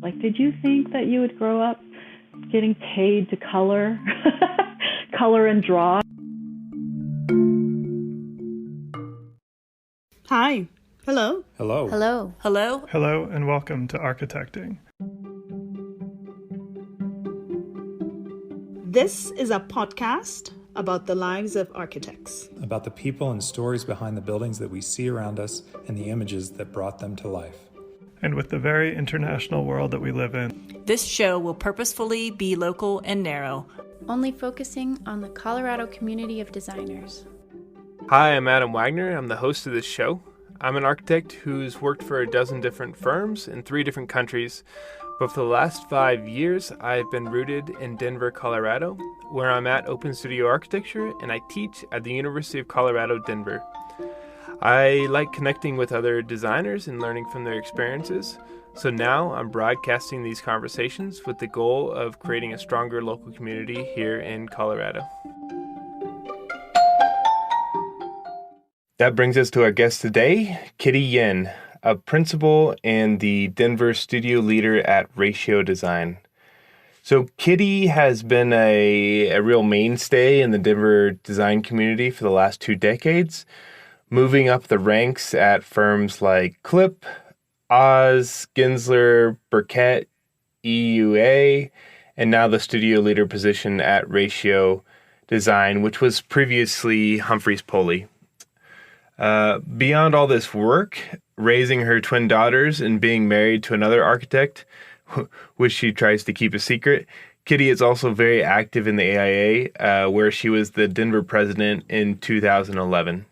Like, did you think that you would grow up getting paid to color, color and draw? Hi. Hello. Hello. Hello. Hello. Hello and welcome to Architecting. This is a podcast about the lives of architects. About the people and stories behind the buildings that we see around us and the images that brought them to life. And with the very international world that we live in, this show will purposefully be local and narrow, only focusing on the Colorado community of designers. Hi, I'm Adam Wagner. I'm the host of this show. I'm an architect who's worked for a dozen different firms in 3 different countries, but for the last 5 years, I've been rooted in Denver, Colorado, where I'm at Open Studio Architecture and I teach at the University of Colorado, Denver. I like connecting with other designers and learning from their experiences, so now I'm broadcasting these conversations with the goal of creating a stronger local community here in Colorado. That brings us to our guest today, Kitty Yuen, a principal and the Denver studio leader at Ratio Design. So Kitty has been a real mainstay in the Denver design community for the last 2 decades, moving up the ranks at firms like Klipp, Gensler, Burkett, EUA, and now the studio leader position at Ratio Design, which was previously Humphries Poli. Beyond all this work, raising her twin daughters and being married to another architect, which she tries to keep a secret, Kitty is also very active in the AIA, where she was the Denver president in 2011.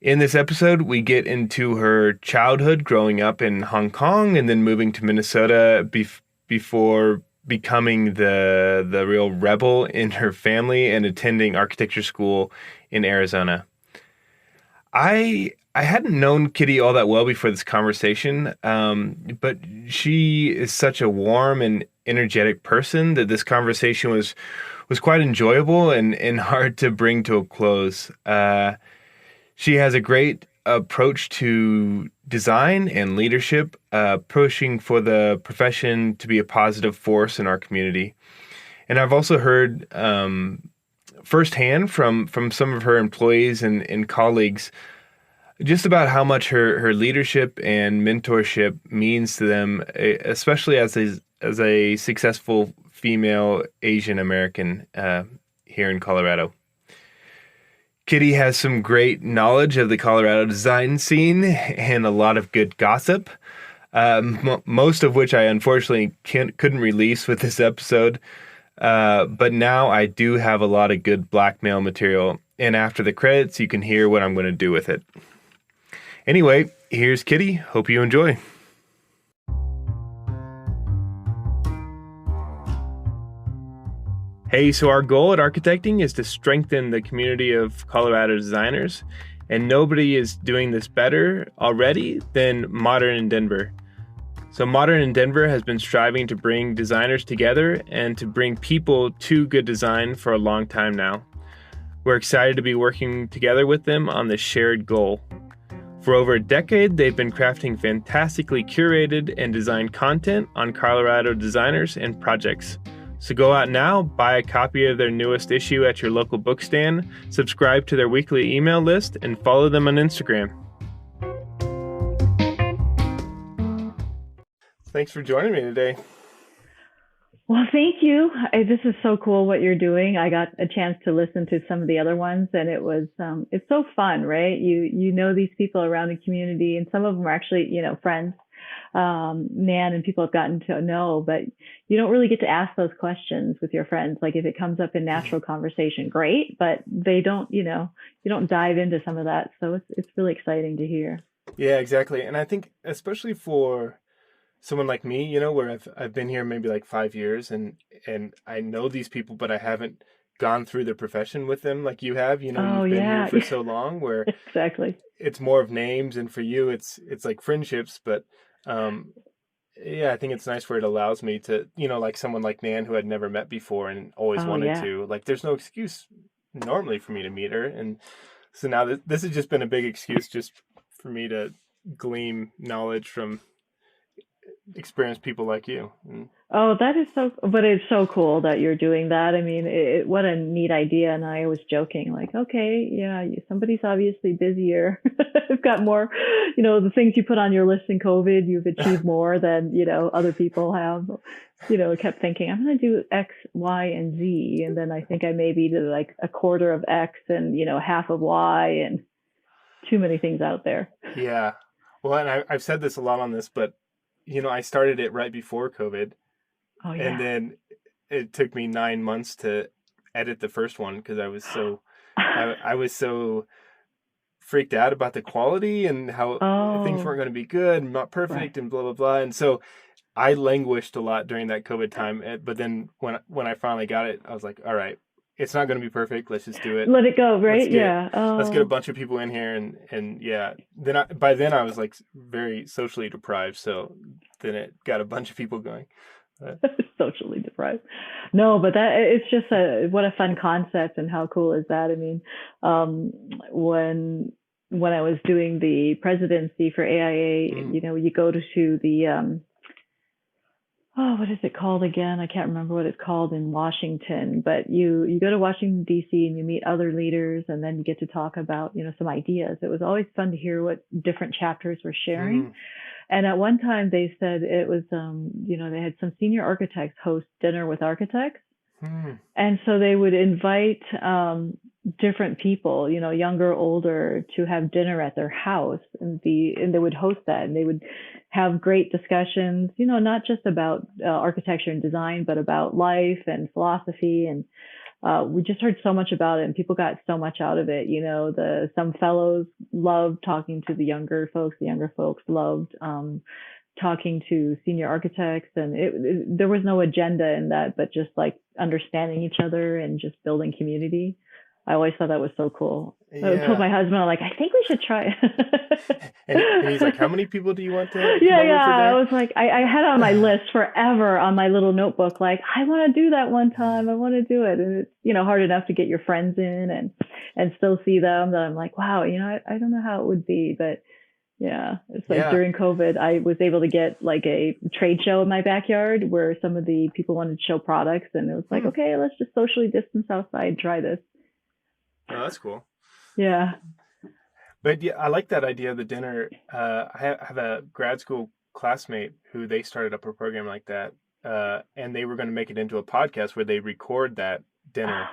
In this episode, we get into her childhood growing up in Hong Kong and then moving to Minnesota before becoming the real rebel in her family and attending architecture school in Arizona. I hadn't known Kitty all that well before this conversation, but she is such a warm and energetic person that this conversation was quite enjoyable and hard to bring to a close. She has a great approach to design and leadership, pushing for the profession to be a positive force in our community. And I've also heard firsthand from some of her employees and colleagues just about how much her leadership and mentorship means to them, especially as a successful female Asian American here in Colorado. Kitty has some great knowledge of the Colorado design scene and a lot of good gossip, most of which I unfortunately couldn't release with this episode. But now I do have a lot of good blackmail material, and after the credits, you can hear what I'm going to do with it. Anyway, here's Kitty. Hope you enjoy. Hey, so our goal at Architecting is to strengthen the community of Colorado designers, and nobody is doing this better already than Modern in Denver. So Modern in Denver has been striving to bring designers together and to bring people to good design for a long time now. We're excited to be working together with them on this shared goal. For over a decade, they've been crafting fantastically curated and designed content on Colorado designers and projects. So go out now, buy a copy of their newest issue at your local book stand, subscribe to their weekly email list, and follow them on Instagram. Thanks for joining me today. Well, thank you. This is so cool what you're doing. I got a chance to listen to some of the other ones, and it was it's so fun, right? You know these people around the community, and some of them are actually friends, Nan and people have gotten to know, but you don't really get to ask those questions with your friends. Like if it comes up in natural conversation, great, but they don't, you don't dive into some of that. So it's really exciting to hear. Yeah, exactly. And I think especially for someone like me, where I've been here maybe like 5 years and I know these people, but I haven't gone through the profession with them like you have, you've been here for so long where exactly it's more of names, and for you it's like friendships, but I think it's nice where it allows me to, like someone like Nan who I'd never met before and always wanted to, like there's no excuse normally for me to meet her. And so now this has just been a big excuse just for me to glean knowledge from experience people like you. And, Oh, that is but it's so cool that you're doing that. I mean, what a neat idea. And I was joking, like, okay, yeah, somebody's obviously busier. I've got more, the things you put on your list in COVID, you've achieved more than, other people have. I kept thinking, I'm going to do X, Y, and Z. And then I think I maybe did like a quarter of X and, half of Y, and too many things out there. Yeah. Well, and I've said this a lot on this, but, I started it right before COVID. Oh, yeah. And then it took me 9 months to edit the first one because I was so I was so freaked out about the quality and how things weren't going to be good and not perfect and blah blah blah. And so I languished a lot during that COVID time. But then when I finally got it, I was like, all right, it's not going to be perfect. Let's just do it. Let it go, right? Let's get a bunch of people in here and yeah. By then I was like very socially deprived, so then it got a bunch of people going. Socially deprived. No, but it's just what a fun concept, and how cool is that? I mean, when I was doing the presidency for AIA, you go to the what is it called again? I can't remember what it's called in Washington, but you go to Washington DC and you meet other leaders, and then you get to talk about some ideas. It was always fun to hear what different chapters were sharing. And at one time they said it was, they had some senior architects host dinner with architects. And so they would invite different people, younger, older, to have dinner at their house, and they would host that, and they would have great discussions, not just about architecture and design, but about life and philosophy. And we just heard so much about it, and people got so much out of it. Some fellows loved talking to the younger folks. The younger folks loved talking to senior architects, and there was no agenda in that, but just like understanding each other and just building community. I always thought that was so cool. Yeah. I told my husband, I'm like, I think we should try it. and he's like, how many people do you want to come over for I was like, I had on my list forever on my little notebook, like, I want to do that one time. I want to do it. And it's, hard enough to get your friends in and still see them, that I'm like, wow, I don't know how it would be, but yeah, it's like during COVID, I was able to get like a trade show in my backyard where some of the people wanted to show products, and it was like, okay, let's just socially distance outside and try this. Oh, that's cool. Yeah. But yeah, I like that idea of the dinner. I have a grad school classmate who they started up a program like that, and they were going to make it into a podcast where they record that dinner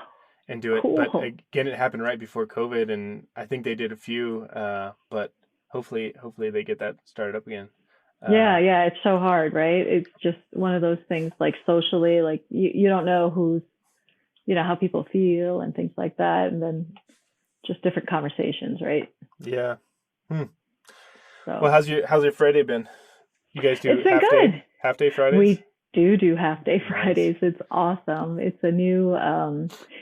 and do it. Cool. But again, it happened right before COVID, and I think they did a few, but hopefully they get that started up again. Yeah, it's so hard, right? It's just one of those things, like socially, like you don't know who's, how people feel and things like that. And then just different conversations, right? Yeah. So, well, how's your Friday been? You guys do half day Fridays? We do half day Fridays. Nice. It's awesome. It's a new,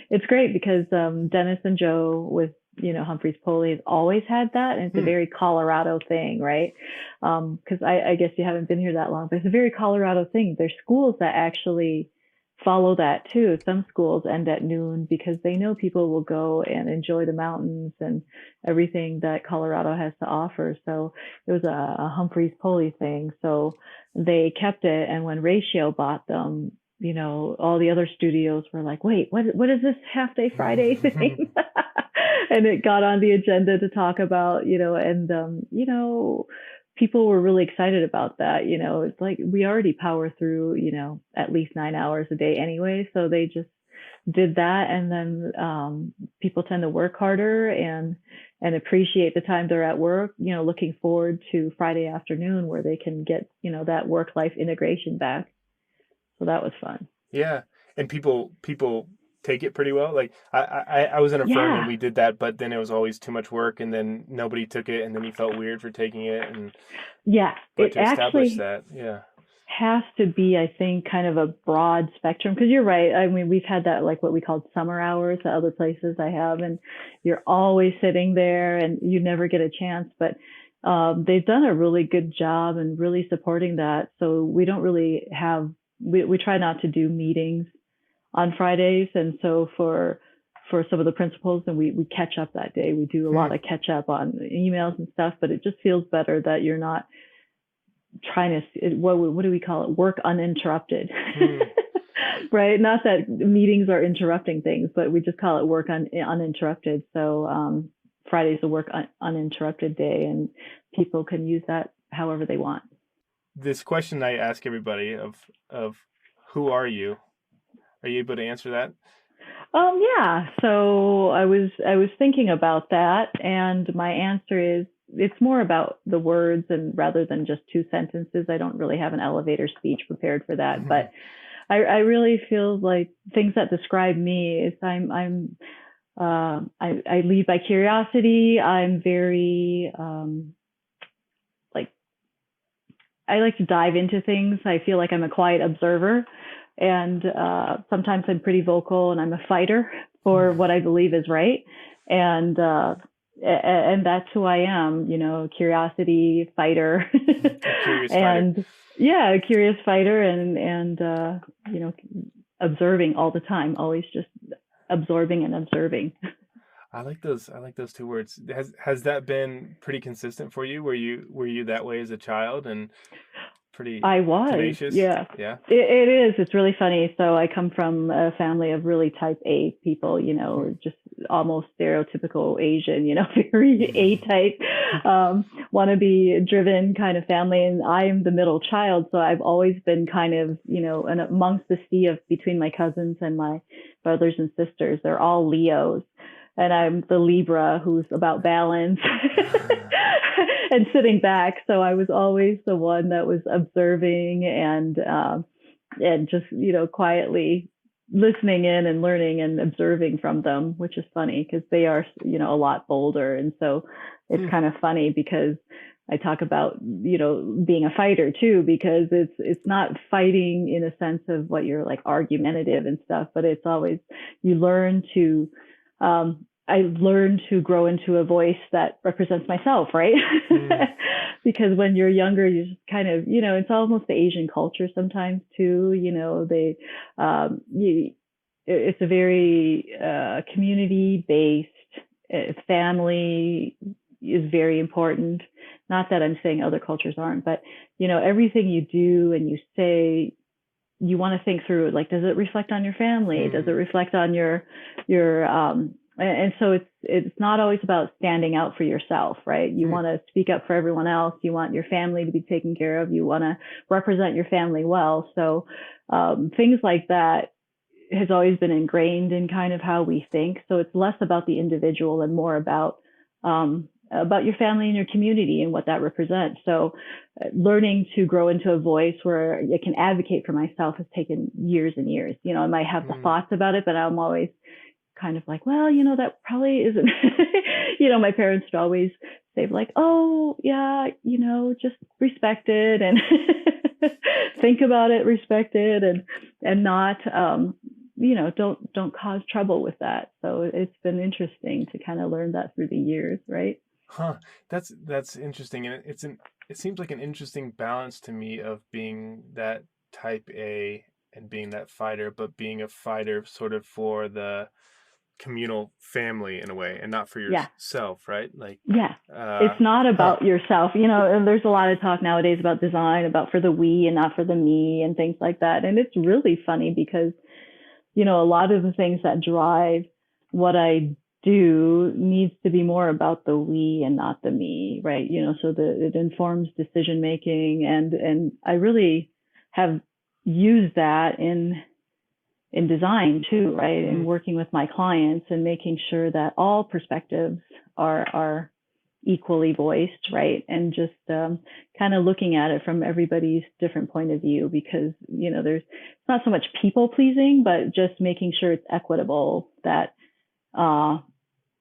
it's great because Dennis and Joe with, Humphries Poli has always had that. And it's a very Colorado thing, right? Because I guess you haven't been here that long, but it's a very Colorado thing. There's schools that actually follow that too. Some schools end at noon because they know people will go and enjoy the mountains and everything that Colorado has to offer. So it was a Humphries Poli thing. So they kept it. And when Ratio bought them, all the other studios were like, wait, what is this half day Friday thing? And it got on the agenda to talk about, people were really excited about that. It's like we already power through, at least 9 hours a day anyway. So they just did that. And then people tend to work harder and appreciate the time they're at work, looking forward to Friday afternoon where they can get, that work-life integration back. So that was fun. Yeah. And people take it pretty well. Like I was in a firm and we did that, but then it was always too much work, and then nobody took it, and then you felt weird for taking it. And but to establish that, has to be, I think, kind of a broad spectrum, because you're right. I mean, we've had that, like what we called summer hours at other places I have, and you're always sitting there and you never get a chance. But they've done a really good job and really supporting that. So we don't really have, we try not to do meetings on Fridays. And so for some of the principals, and we catch up that day. We do a lot of catch up on emails and stuff, but it just feels better that you're not trying to, what do we call it? Work uninterrupted. Right? Not that meetings are interrupting things, but we just call it work uninterrupted. So Friday's a work uninterrupted day, and people can use that however they want. This question I ask everybody of who are you? Are you able to answer that? Yeah. So I was thinking about that, and my answer is it's more about the words, and rather than just 2 sentences. I don't really have an elevator speech prepared for that, but I really feel like things that describe me is I lead by curiosity. I'm very I like to dive into things. I feel like I'm a quiet observer, and sometimes I'm pretty vocal, and I'm a fighter for what I believe is right. And that's who I am, curiosity, fighter, and fighter. A curious fighter, and observing all the time, always just absorbing and observing. I like those 2 words. Has that been pretty consistent for you? Were you that way as a child and pretty I was tenacious? Yeah. It is. It's really funny. So I come from a family of really type A people, just almost stereotypical Asian, very A type, want to be driven kind of family. And I am the middle child. So I've always been kind of, and amongst the sea of between my cousins and my brothers and sisters, they're all Leos. And I'm the Libra who's about balance and sitting back. So I was always the one that was observing and just, quietly listening in and learning and observing from them, which is funny because they are, a lot bolder. And so it's kind of funny because I talk about, being a fighter too, because it's not fighting in a sense of what you're like argumentative and stuff, but it's always, you learn to, I learned to grow into a voice that represents myself, right? Because when you're younger, you just kind of, it's almost the Asian culture sometimes too. It's a very community-based. Family is very important. Not that I'm saying other cultures aren't, but everything you do and you say, you want to think through it. Like, does it reflect on your family? Does it reflect on your and so it's not always about standing out for yourself, right? You want to speak up for everyone else. You want your family to be taken care of. You want to represent your family well. So things like that has always been ingrained in kind of how we think. So it's less about the individual and more about your family and your community and what that represents. So learning to grow into a voice where I can advocate for myself has taken years and years. I might have the thoughts about it, but I'm always kind of like, well, that probably isn't, my parents would always say like, oh yeah, just respect it and think about it, respect it, and not, don't cause trouble with that. So it's been interesting to kind of learn that through the years, right? That's interesting, and it seems like an interesting balance to me of being that type A and being that fighter, but being a fighter sort of for the communal family in a way, and not for yourself, right? Like, it's not about yourself, and there's a lot of talk nowadays about design, about for the we and not for the me and things like that. And it's really funny because, a lot of the things that drive what I do needs to be more about the we and not the me, right? So it informs decision making, and I really have used that in design too, right? And working with my clients and making sure that all perspectives are equally voiced, right? And just kind of looking at it from everybody's different point of view, because, there's it's not so much people pleasing, but just making sure it's equitable, that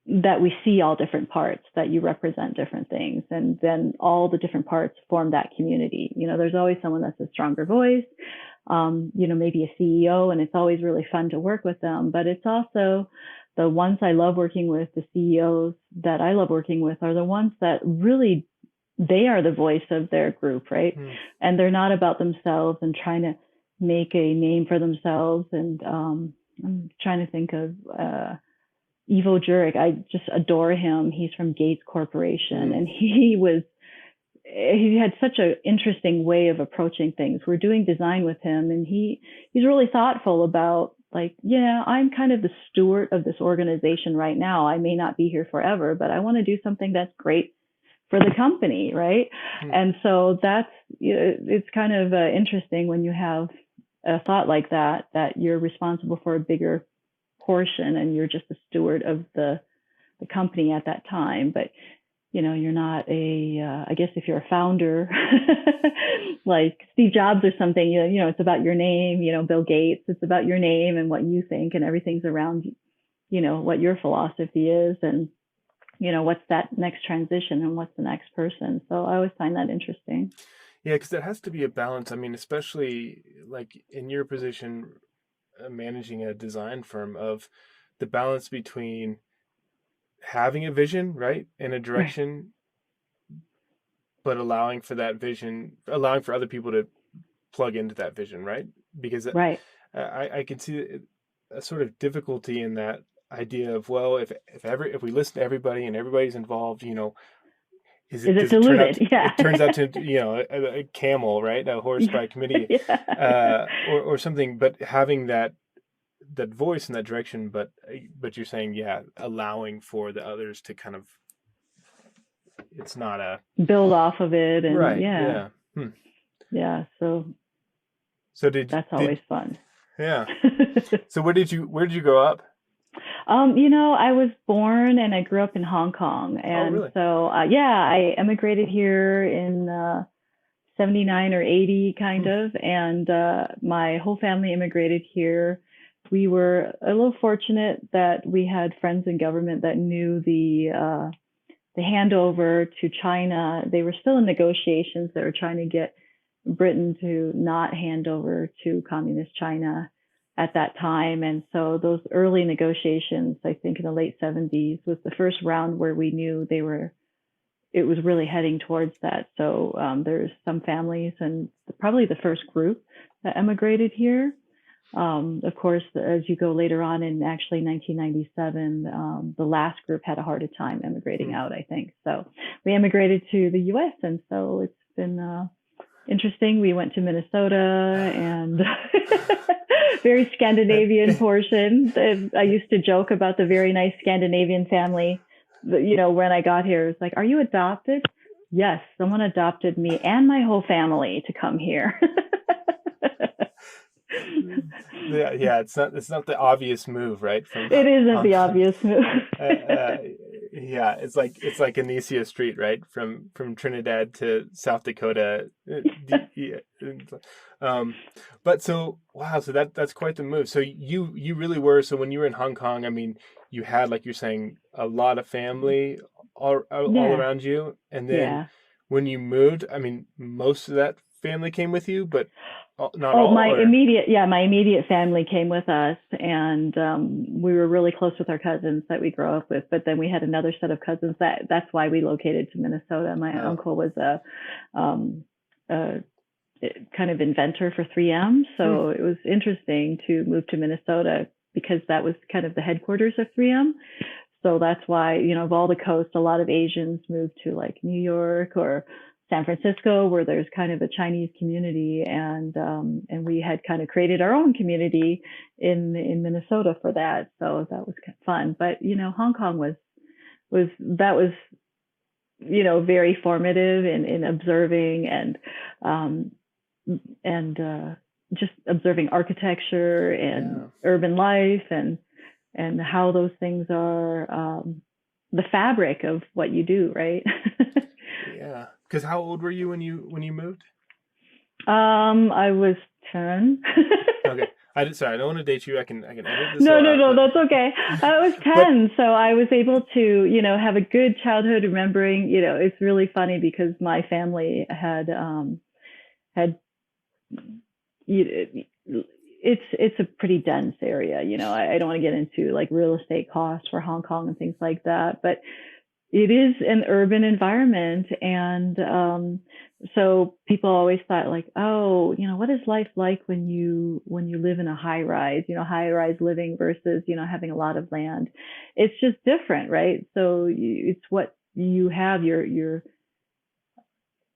we see all different parts, that you represent different things, and then all the different parts form that community. There's always someone that's a stronger voice, maybe a CEO, and it's always really fun to work with them. But it's also the ones I love working with, the CEOs that I love working with are the ones that really, they are the voice of their group, right? And they're not about themselves and trying to make a name for themselves. And I'm trying to think of Ivo Jurek. I just adore him. He's from Gates Corporation, and he was he had such an interesting way of approaching things. We're doing design with him, and he's really thoughtful about, like, yeah, I'm kind of the steward of this organization right now. I may not be here forever, but I want to do something that's great for the company, right? And so that's, it's kind of interesting when you have a thought like that, that you're responsible for a bigger portion and you're just a steward of the company at that time. But you're not I guess if you're a founder, like Steve Jobs or something, it's about your name, Bill Gates, it's about your name and what you think, and everything's around, what your philosophy is, and, what's that next transition and what's the next person. So I always find that interesting. Yeah, because it has to be a balance. I mean, especially like in your position, managing a design firm, of the balance between having a vision, right, and a direction, but allowing for that vision, allowing for other people to plug into that vision, right? Because I can see a sort of difficulty in that idea of, well, if we listen to everybody and everybody's involved, is it diluted? It turns out to a camel, right, a horse by committee, or something. But having that voice in that direction, but you're saying, allowing for the others to kind of, it's not a build off of it, and that's always fun. Yeah. So where did you grow up? I was born and I grew up in Hong Kong, and really? So I emigrated here in 79 or 80 kind of, and my whole family immigrated here. We were a little fortunate that we had friends in government that knew the handover to China. They were still in negotiations. They were trying to get Britain to not hand over to communist China at that time. And so those early negotiations, I think in the late 70s, was the first round where we knew it was really heading towards that. So there's some families, and probably the first group that emigrated here. Of course, as you go later on, in actually 1997, the last group had a harder time emigrating out, I think. So we emigrated to the U.S., and so it's been interesting. We went to Minnesota, and very Scandinavian portion. I used to joke about the very nice Scandinavian family. When I got here, it's like, are you adopted? Yes, someone adopted me and my whole family to come here. Yeah, it's not the obvious move, right? It isn't the obvious move. Yeah, it's like Anicia Street, right? From Trinidad to South Dakota. But so wow, so that's quite the move. So you really were. So when you were in Hong Kong, I mean, you had, like you're saying, a lot of family all around you, and then when you moved, I mean, most of that family came with you, but not all. My immediate family came with us, and we were really close with our cousins that we grew up with. But then we had another set of cousins that's why we located to Minnesota. My uncle was a kind of inventor for 3M, so it was interesting to move to Minnesota because that was kind of the headquarters of 3M. So that's why, of all the coasts, a lot of Asians moved to like New York or San Francisco, where there's kind of a Chinese community, and we had kind of created our own community in Minnesota for that. So that was kind of fun. But Hong Kong was very formative in observing and just observing architecture and urban life and how those things are the fabric of what you do, right? Yeah. Because how old were you when you moved? I was 10. Okay. I don't want to date you. I can edit this. No, that's okay. I was 10, so I was able to, have a good childhood remembering. It's really funny because my family had it's a pretty dense area. I don't want to get into like real estate costs for Hong Kong and things like that, but it is an urban environment. And so people always thought like, oh, what is life like when you live in a high rise living versus, having a lot of land. It's just different, right? So it's what you have, your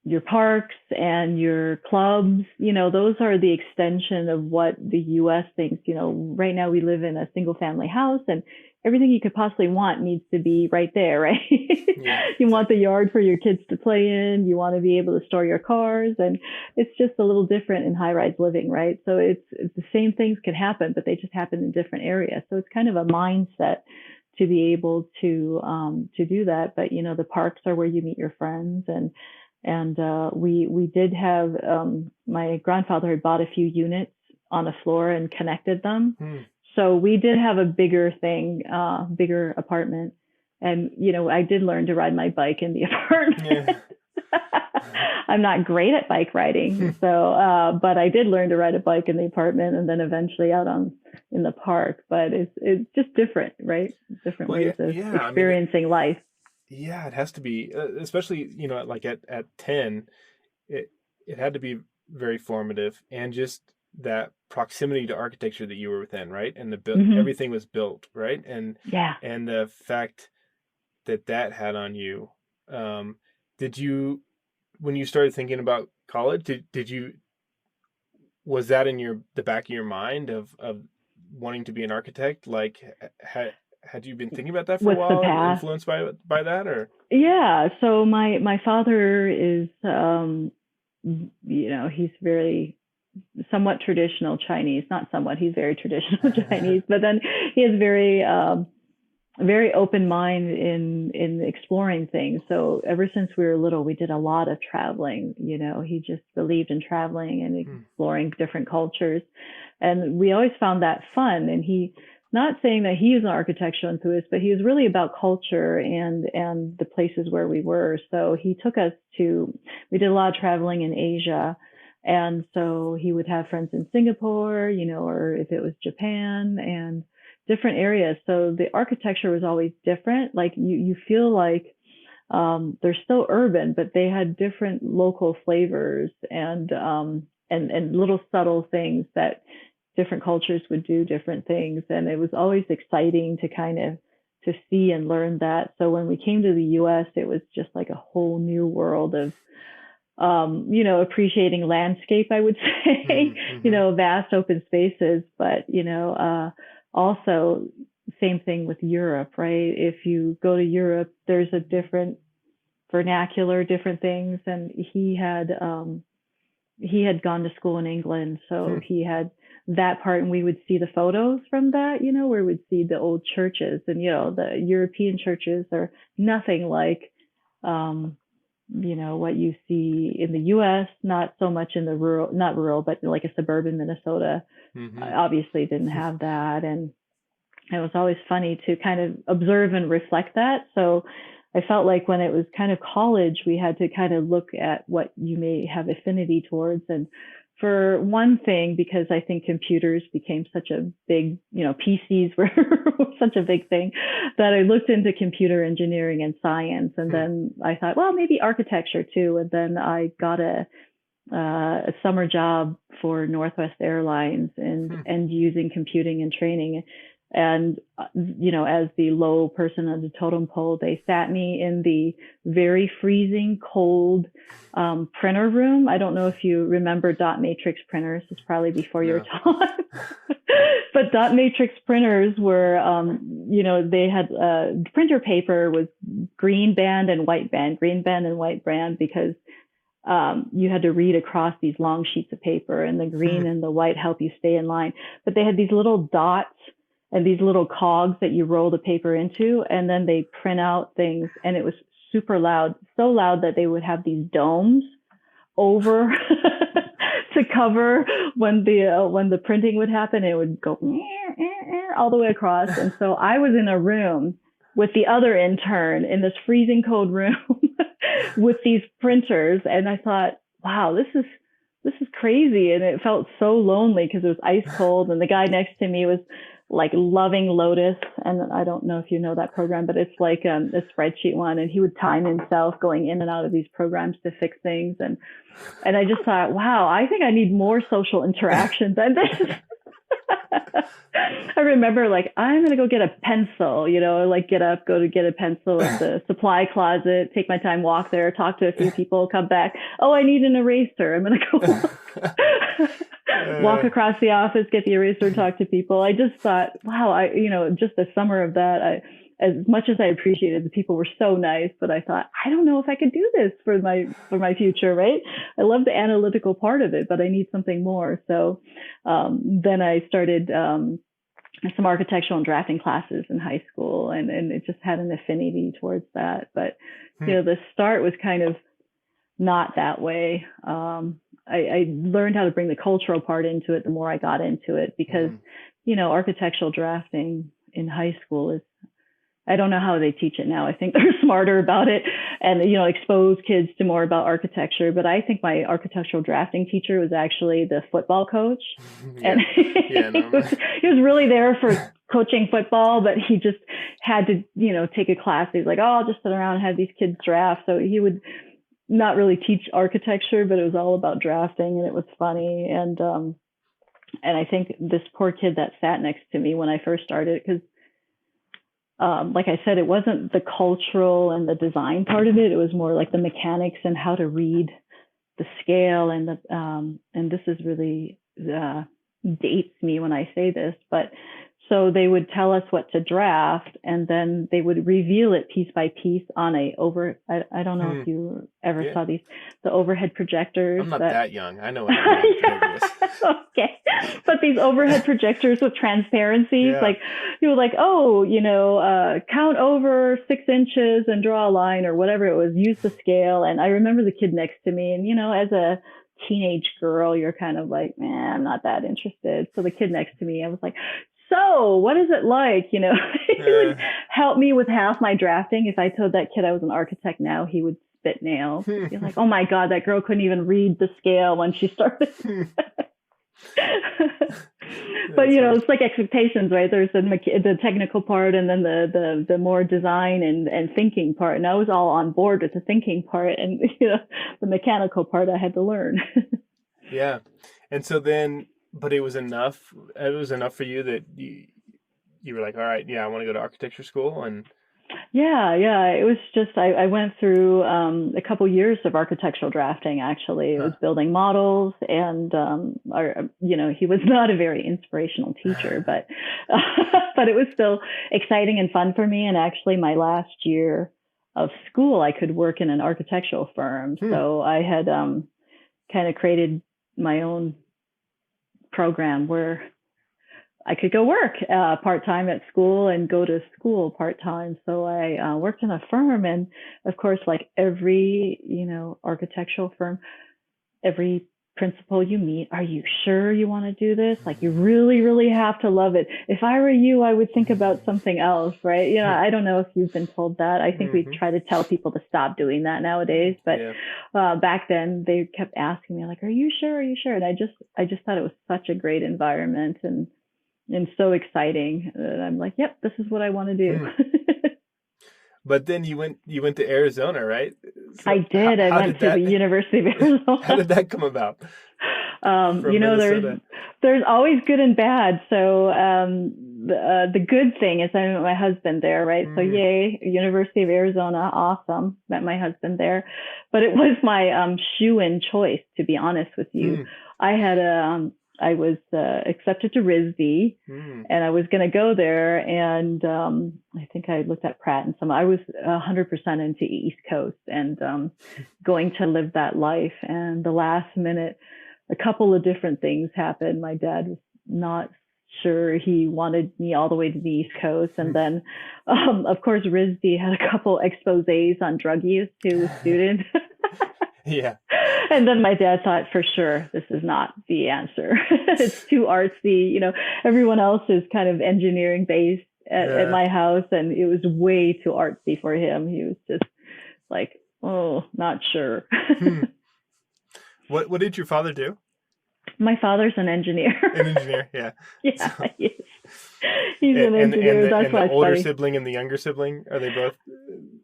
your parks and your clubs, those are the extension of what the US thinks. Right now we live in a single family house, and everything you could possibly want needs to be right there, right? Yeah. You want the yard for your kids to play in. You want to be able to store your cars. And it's just a little different in high-rise living, right? So it's the same things can happen, but they just happen in different areas. So it's kind of a mindset to be able to do that. But, the parks are where you meet your friends. And we did have, my grandfather had bought a few units on a floor and connected them. So we did have a bigger apartment. And, I did learn to ride my bike in the apartment. Yeah. I'm not great at bike riding. So, but I did learn to ride a bike in the apartment and then eventually out in the park. But it's just different, right? Different ways of experiencing life. Yeah, it has to be, especially, like at 10, it had to be very formative, and just that proximity to architecture that you were within, right? And everything was built, right? And the fact that had on you, did you, when you started thinking about college, was that in the back of your mind of wanting to be an architect? Like, had you been thinking about that for a while, and influenced by that, or? Yeah. So my father is, he's very somewhat traditional Chinese, not somewhat, he's very traditional Chinese, but then he has very open mind in exploring things. So ever since we were little, we did a lot of traveling. He just believed in traveling and exploring different cultures. And we always found that fun. And not saying that he was an architectural enthusiast, but he was really about culture and the places where we were. So he took us we did a lot of traveling in Asia. And so he would have friends in Singapore, or if it was Japan and different areas. So the architecture was always different. Like you feel like they're still urban, but they had different local flavors and little subtle things that different cultures would do different things. And it was always exciting to kind of to see and learn that. So when we came to the US, it was just like a whole new world of, appreciating landscape, I would say, vast open spaces, but, also same thing with Europe, right? If you go to Europe, there's a different vernacular, different things. And he had gone to school in England. So he had that part, and we would see the photos from that, where we'd see the old churches, and, the European churches are nothing like, what you see in the US, not so much in the not rural, but like a suburban Minnesota, obviously didn't have that. And it was always funny to kind of observe and reflect that. So I felt like when it was kind of college, we had to kind of look at what you may have affinity towards. And for one thing, because I think computers became such a big, PCs were such a big thing, that I looked into computer engineering and science. And then I thought, well, maybe architecture too. And then I got a summer job for Northwest Airlines and using computing and training. And, as the low person on the totem pole, they sat me in the very freezing cold printer room. I don't know if you remember dot matrix printers. It's probably before your time. But dot matrix printers were, they had printer paper was green band and white band because you had to read across these long sheets of paper, and the green and the white help you stay in line. But they had these little dots and these little cogs that you roll the paper into, and then they print out things. And it was super loud, so loud that they would have these domes over to cover when the printing would happen. It would go all the way across. And so I was in a room with the other intern in this freezing cold room with these printers. And I thought, wow, this is crazy. And it felt so lonely because it was ice cold. And the guy next to me was like Loving Lotus. And I don't know if you know that program, but it's like a spreadsheet one. And he would time himself going in and out of these programs to fix things. And I just thought, wow, I think I need more social interaction than this. I remember like, I'm going to go get a pencil, like get up, go to get a pencil at the supply closet, take my time, walk there, talk to a few people, come back. Oh, I need an eraser. I'm going to go walk across the office, get the eraser, talk to people. I just thought, wow, just the summer of that, as much as I appreciated, the people were so nice, but I thought, I don't know if I could do this for my future, right? I love the analytical part of it, but I need something more. So then I started some architectural and drafting classes in high school, and it just had an affinity towards that. But the start was kind of not that way. I learned how to bring the cultural part into it the more I got into it, because architectural drafting in high school is, I don't know how they teach it now. I think they're smarter about it and, expose kids to more about architecture. But I think my architectural drafting teacher was actually the football coach. And he was really there for coaching football, but he just had to, take a class. He's like, oh, I'll just sit around and have these kids draft. So he would not really teach architecture, but it was all about drafting, and it was funny. And I think this poor kid that sat next to me when I first started, because like I said, it wasn't the cultural and the design part of it. It was more like the mechanics and how to read the scale. And this is really dates me when I say this, but so they would tell us what to draft, and then they would reveal it piece by piece on I don't know if you ever saw these, the overhead projectors. I'm not that young. I know what it is. Okay. But these overhead projectors with transparencies, like you were like, count over 6 inches and draw a line or whatever it was, use the scale. And I remember the kid next to me, and, as a teenage girl, you're kind of like, man, I'm not that interested. So the kid next to me, I was like, so what is it like? He would help me with half my drafting. If I told that kid I was an architect now, he would spit nails. He'd be like, oh my God, that girl couldn't even read the scale when she started. But it's like expectations, right? There's the technical part, and then the more design and thinking part. And I was all on board with the thinking part, and the mechanical part I had to learn. Yeah. And so then, but it was enough. It was enough for you that you were like, all right, I want to go to architecture school. And yeah. It was just, I went through a couple years of architectural drafting, actually. It was building models, and, he was not a very inspirational teacher, but it was still exciting and fun for me. And actually my last year of school, I could work in an architectural firm. So I had kind of created my own program where I could go work part-time at school and go to school part-time. So I worked in a firm, and of course, like every, architectural firm, every principal you meet, are you sure you want to do this? Like, you really, really have to love it. If I were you, I would think about something else, right? I don't know if you've been told that. I think we try to tell people to stop doing that nowadays. But back then, they kept asking me, like, are you sure? Are you sure? And I just thought it was such a great environment and so exciting. And I'm like, yep, this is what I want to do. But then you went to Arizona, right? So I did. I went to the University of Arizona. How did that come about? There's always good and bad. So the good thing is I met my husband there, right? So yay, University of Arizona, awesome. Met my husband there. But it was my shoe-in choice, to be honest with you. I was accepted to RISD, and I was going to go there. And I think I looked at Pratt and some. I was 100% into East Coast and going to live that life. And the last minute, a couple of different things happened. My dad was not sure he wanted me all the way to the East Coast. And then, of course, RISD had a couple exposés on drug use to a student. Yeah. And then my dad thought, for sure, this is not the answer. It's too artsy. Everyone else is kind of engineering based at my house, and it was way too artsy for him. He was just like, oh, not sure. What did your father do? My father's an engineer. An engineer, yeah. Yeah, so, he's an engineer. That's why the older sibling and the younger sibling, are they both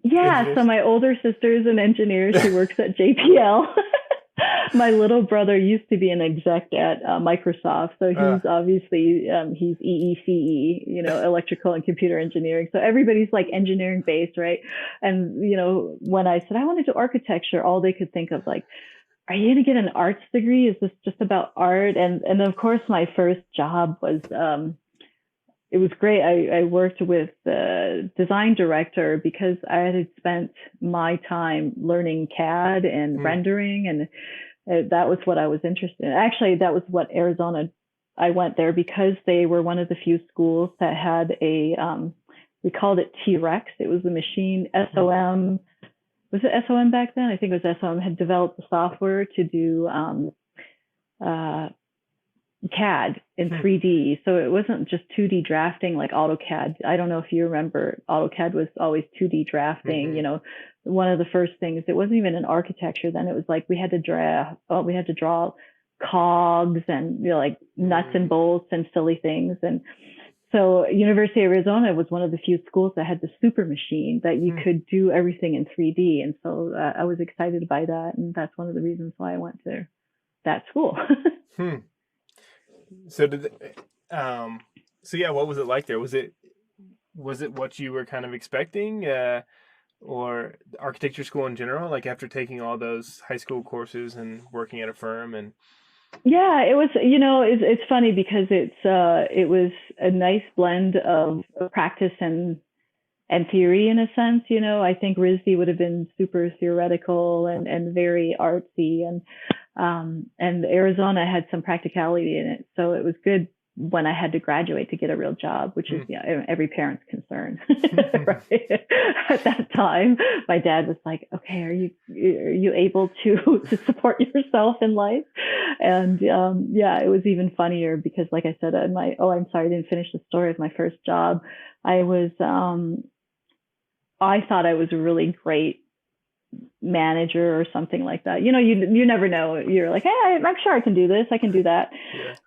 Yeah, engineers? So my older sister is an engineer. She works at JPL. My little brother used to be an exec at Microsoft, so he's obviously he's EECE, electrical and computer engineering. So everybody's like engineering based, right? And when I said I want to do architecture, all they could think of like, are you going to get an arts degree? Is this just about art? And of course, my first job was it was great. I worked with the design director because I had spent my time learning CAD and rendering, and that was what I was interested in. Actually, that was what Arizona, I went there because they were one of the few schools that had we called it T-Rex. It was a machine, SOM. Was it SOM back then? I think it was SOM had developed the software to do CAD in 3D. So it wasn't just 2D drafting like AutoCAD. I don't know if you remember, AutoCAD was always 2D drafting. One of the first things, it wasn't even an architecture then. It was like we had to draw cogs and like nuts and bolts and silly things. And so University of Arizona was one of the few schools that had the super machine that you could do everything in 3D. And so I was excited by that. And that's one of the reasons why I went to that school. So what was it like there? Was it what you were kind of expecting, or architecture school in general? Like after taking all those high school courses and working at a firm, and yeah, it was. It's funny because it was a nice blend of practice and theory in a sense. I think RISD would have been super theoretical and very artsy, and Arizona had some practicality in it. So it was good when I had to graduate to get a real job, which is every parent's concern. Right? At that time, my dad was like, okay, are you able to support yourself in life? And it was even funnier because like I said, I'm sorry, I didn't finish the story of my first job. I thought I was a really great manager or something like that. You never know. You're like, hey, I'm sure I can do this. I can do that.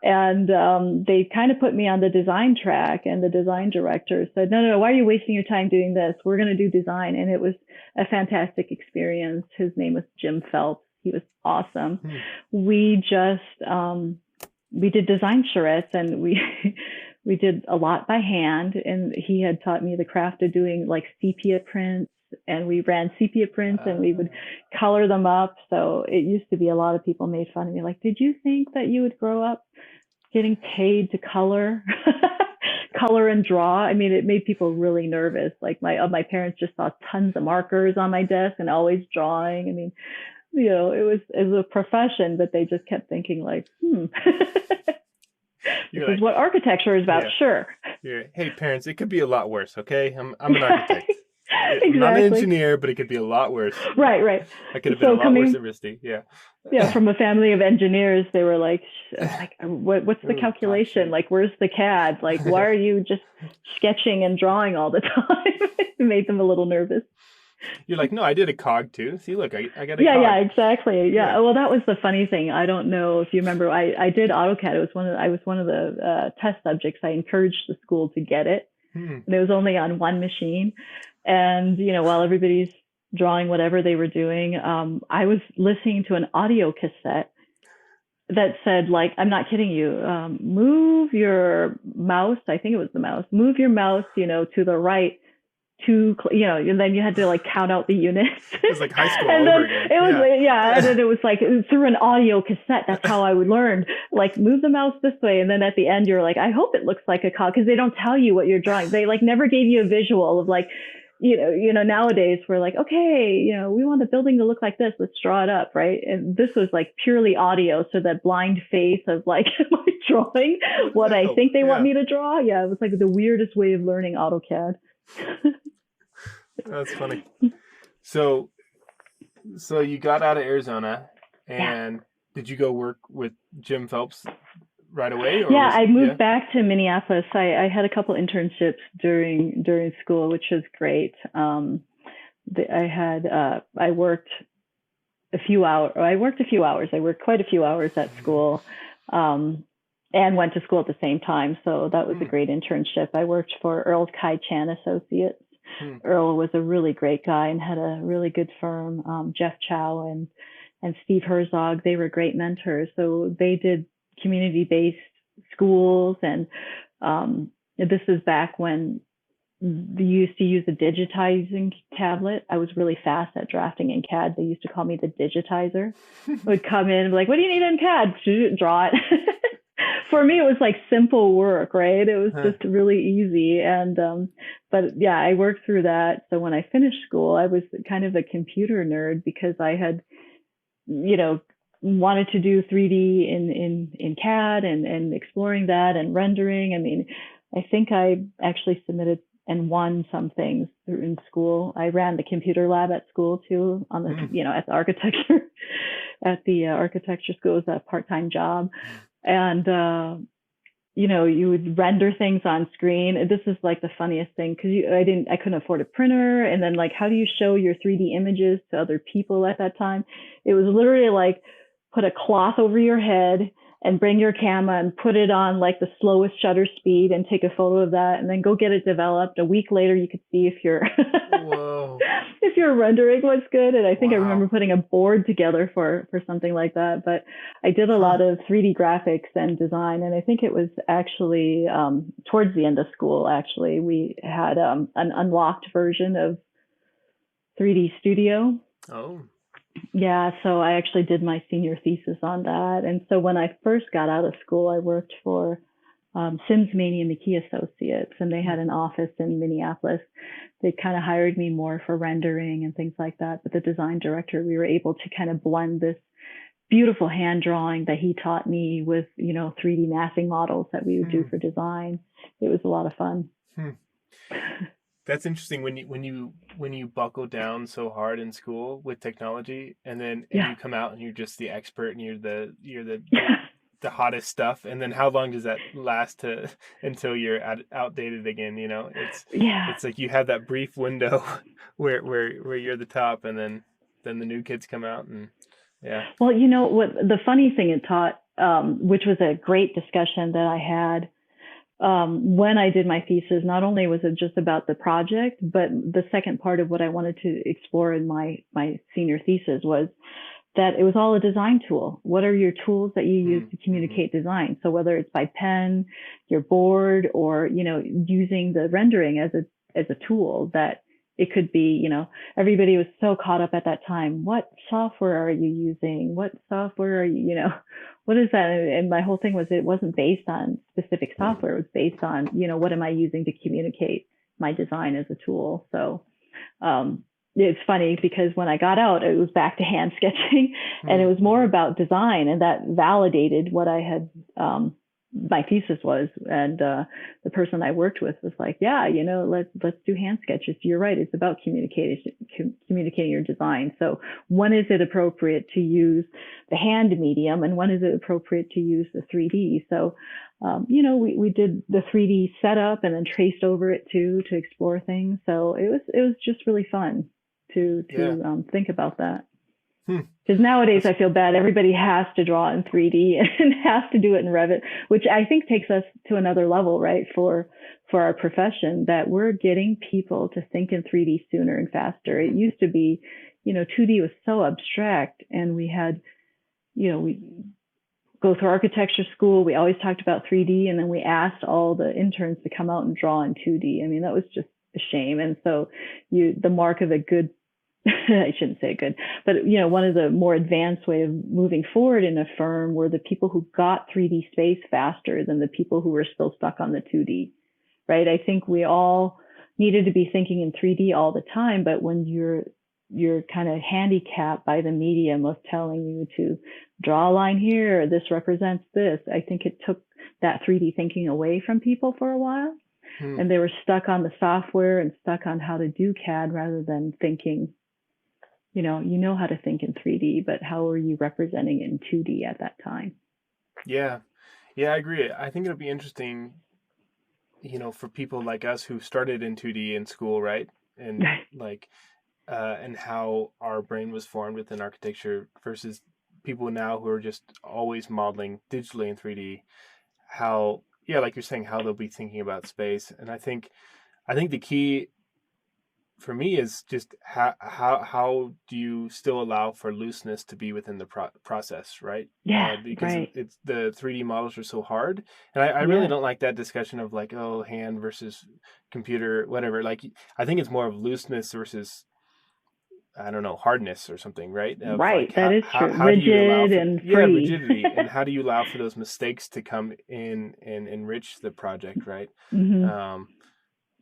Yeah. And they kind of put me on the design track, and the design director said, no, why are you wasting your time doing this? We're going to do design. And it was a fantastic experience. His name was Jim Phelps. He was awesome. We just, we did design charrettes, and we did a lot by hand. And he had taught me the craft of doing like sepia prints. And we ran sepia prints and we would color them up. So it used to be a lot of people made fun of me. Like, did you think that you would grow up getting paid to color and draw? I mean, it made people really nervous. Like my parents just saw tons of markers on my desk and always drawing. I mean, it was a profession, but they just kept thinking like, this is what architecture is about. Yeah. Sure. Hey, parents, it could be a lot worse. Okay. I'm an architect. Exactly. I'm not an engineer, but it could be a lot worse. Right. I could have been a lot worse than Risty. Yeah. Yeah, from a family of engineers, they were like what's the calculation? Like, where's the CAD? Like, why are you just sketching and drawing all the time? It made them a little nervous. You're like, no, I did a cog too. See, look, I got a cog. Yeah, exactly. Yeah. Well, that was the funny thing. I don't know if you remember. I did AutoCAD. I was one of the test subjects. I encouraged the school to get it, and it was only on one machine. And, while everybody's drawing whatever they were doing, I was listening to an audio cassette that said, like, I'm not kidding you, move your mouse. I think it was the mouse. Move your mouse, to the right and then you had to like count out the units. It was like high school all over again. It was and then it was like through an audio cassette. That's how I would learn. Like, move the mouse this way, and then at the end you're like, I hope it looks like a cog, because they don't tell you what you're drawing. They like never gave you a visual of like, nowadays we're like, okay, we want the building to look like this. Let's draw it up, right? And this was like purely audio, so that blind faith of like, am I drawing what I think they want me to draw? Yeah, it was like the weirdest way of learning AutoCAD. That's funny. So you got out of Arizona, and did you go work with Jim Phelps right away? Or I moved back to Minneapolis. I had a couple internships during school, which was great. I worked a few hours. I worked quite a few hours at school, and went to school at the same time. So that was a great internship. I worked for Earl Kai Chan Associates. Earl was a really great guy and had a really good firm. Jeff Chow and and Steve Herzog. They were great mentors. So they did community-based schools, and this is back when they used to use a digitizing tablet. I was really fast at drafting in CAD. They used to call me the digitizer. I would come in and be like, what do you need in CAD? Draw it. For me, it was like simple work, right? It was just really easy. And, but yeah, I worked through that. So when I finished school, I was kind of a computer nerd because I had, wanted to do 3D in CAD and exploring that and rendering. I mean, I think I actually submitted and won some things in school. I ran the computer lab at school too, on the, at the architecture school as a part-time job. And, you would render things on screen. This is like the funniest thing because I couldn't afford a printer. And then like, how do you show your 3D images to other people at that time? It was literally like, put a cloth over your head and bring your camera and put it on like the slowest shutter speed and take a photo of that and then go get it developed. A week later, you could see if your if your rendering was good. And I think I remember putting a board together for something like that. But I did a lot of 3D graphics and design. And I think it was actually towards the end of school, actually, we had an unlocked version of 3D Studio. Oh. Yeah, so I actually did my senior thesis on that. And so when I first got out of school, I worked for Sims Maney and McKee Associates, and they had an office in Minneapolis. They kind of hired me more for rendering and things like that. But the design director, we were able to kind of blend this beautiful hand drawing that he taught me with, 3D mapping models that we would do for design. It was a lot of fun. That's interesting when you buckle down so hard in school with technology, and then you come out and you're just the expert and you're the hottest stuff. And then how long does that last until you're outdated again? It's like you have that brief window where you're the top, and then the new kids come out and Well, what the funny thing it taught, which was a great discussion that I had. When I did my thesis, not only was it just about the project, but the second part of what I wanted to explore in my senior thesis was that it was all a design tool. What are your tools that you use to communicate design? So whether it's by pen, your board, or, using the rendering as a tool, that it could be, everybody was so caught up at that time. What software are you using? What software are you, what is that? And my whole thing was, it wasn't based on specific software. It was based on, what am I using to communicate my design as a tool? So it's funny because when I got out, it was back to hand sketching, and it was more about design, and that validated what I had, my thesis was. And the person I worked with was like, let's do hand sketches. You're right. It's about communicating your design. So when is it appropriate to use the hand medium, and when is it appropriate to use the 3D? So, we did the 3D setup and then traced over it too to explore things. So it was just really fun to think about that. Because nowadays I feel bad. Everybody has to draw in 3D and has to do it in Revit, which I think takes us to another level, right? For our profession, that we're getting people to think in 3D sooner and faster. It used to be, 2D was so abstract, and we had, we go through architecture school. We always talked about 3D, and then we asked all the interns to come out and draw in 2D. I mean, that was just a shame. And so the mark of a good I shouldn't say good, but one of the more advanced way of moving forward in a firm were the people who got 3D space faster than the people who were still stuck on the 2D, right? I think we all needed to be thinking in 3D all the time, but when you're kind of handicapped by the medium of telling you to draw a line here, or this represents this, I think it took that 3D thinking away from people for a while. And they were stuck on the software and stuck on how to do CAD rather than thinking, you know how to think in 3D, but how are you representing in 2D at that time? Yeah, I agree. I think it'll be interesting, for people like us who started in 2D in school, right? And and how our brain was formed within architecture versus people now who are just always modeling digitally in 3D. How, like you're saying, how they'll be thinking about space. And I think the key for me is just how do you still allow for looseness to be within the process, right? Yeah, Because right. it's the 3D models are so hard, and I really Yeah, don't like that discussion of like, oh, hand versus computer, whatever. Like, I think it's more of looseness versus, I don't know, hardness or something, right? Of right. like That is true. how do you allow Rigid for, and yeah, free. rigidity, and how do you allow for those mistakes to come in and enrich the project, right? Hmm. Um,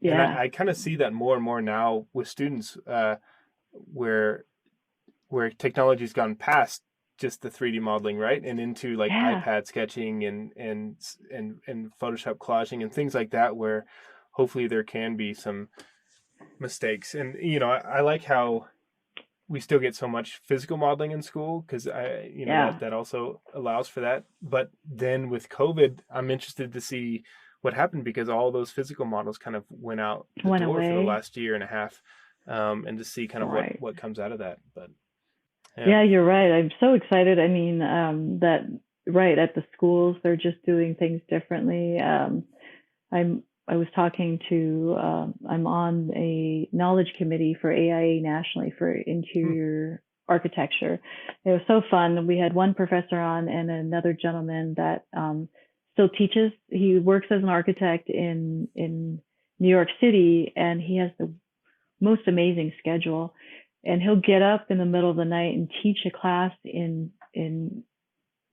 and Yeah, I kind of see that more and more now with students, where technology's gone past just the 3D modeling, right, and into like yeah. iPad sketching and Photoshop collaging and things like that, where hopefully there can be some mistakes. And I like how we still get so much physical modeling in school, because Yeah. that also allows for that. But then with COVID, I'm interested to see what happened, because all those physical models kind of went out the Went door for the away. last year and a half, and to see kind of Right. what comes out of that. But yeah. Yeah, you're right. I'm so excited. I mean, that right at the schools, they're just doing things differently. I was talking to I'm on a knowledge committee for AIA nationally for Hmm. interior architecture. It was so fun. We had one professor on and another gentleman that still teaches. He works as an architect in New York City, and he has the most amazing schedule. And he'll get up in the middle of the night and teach a class in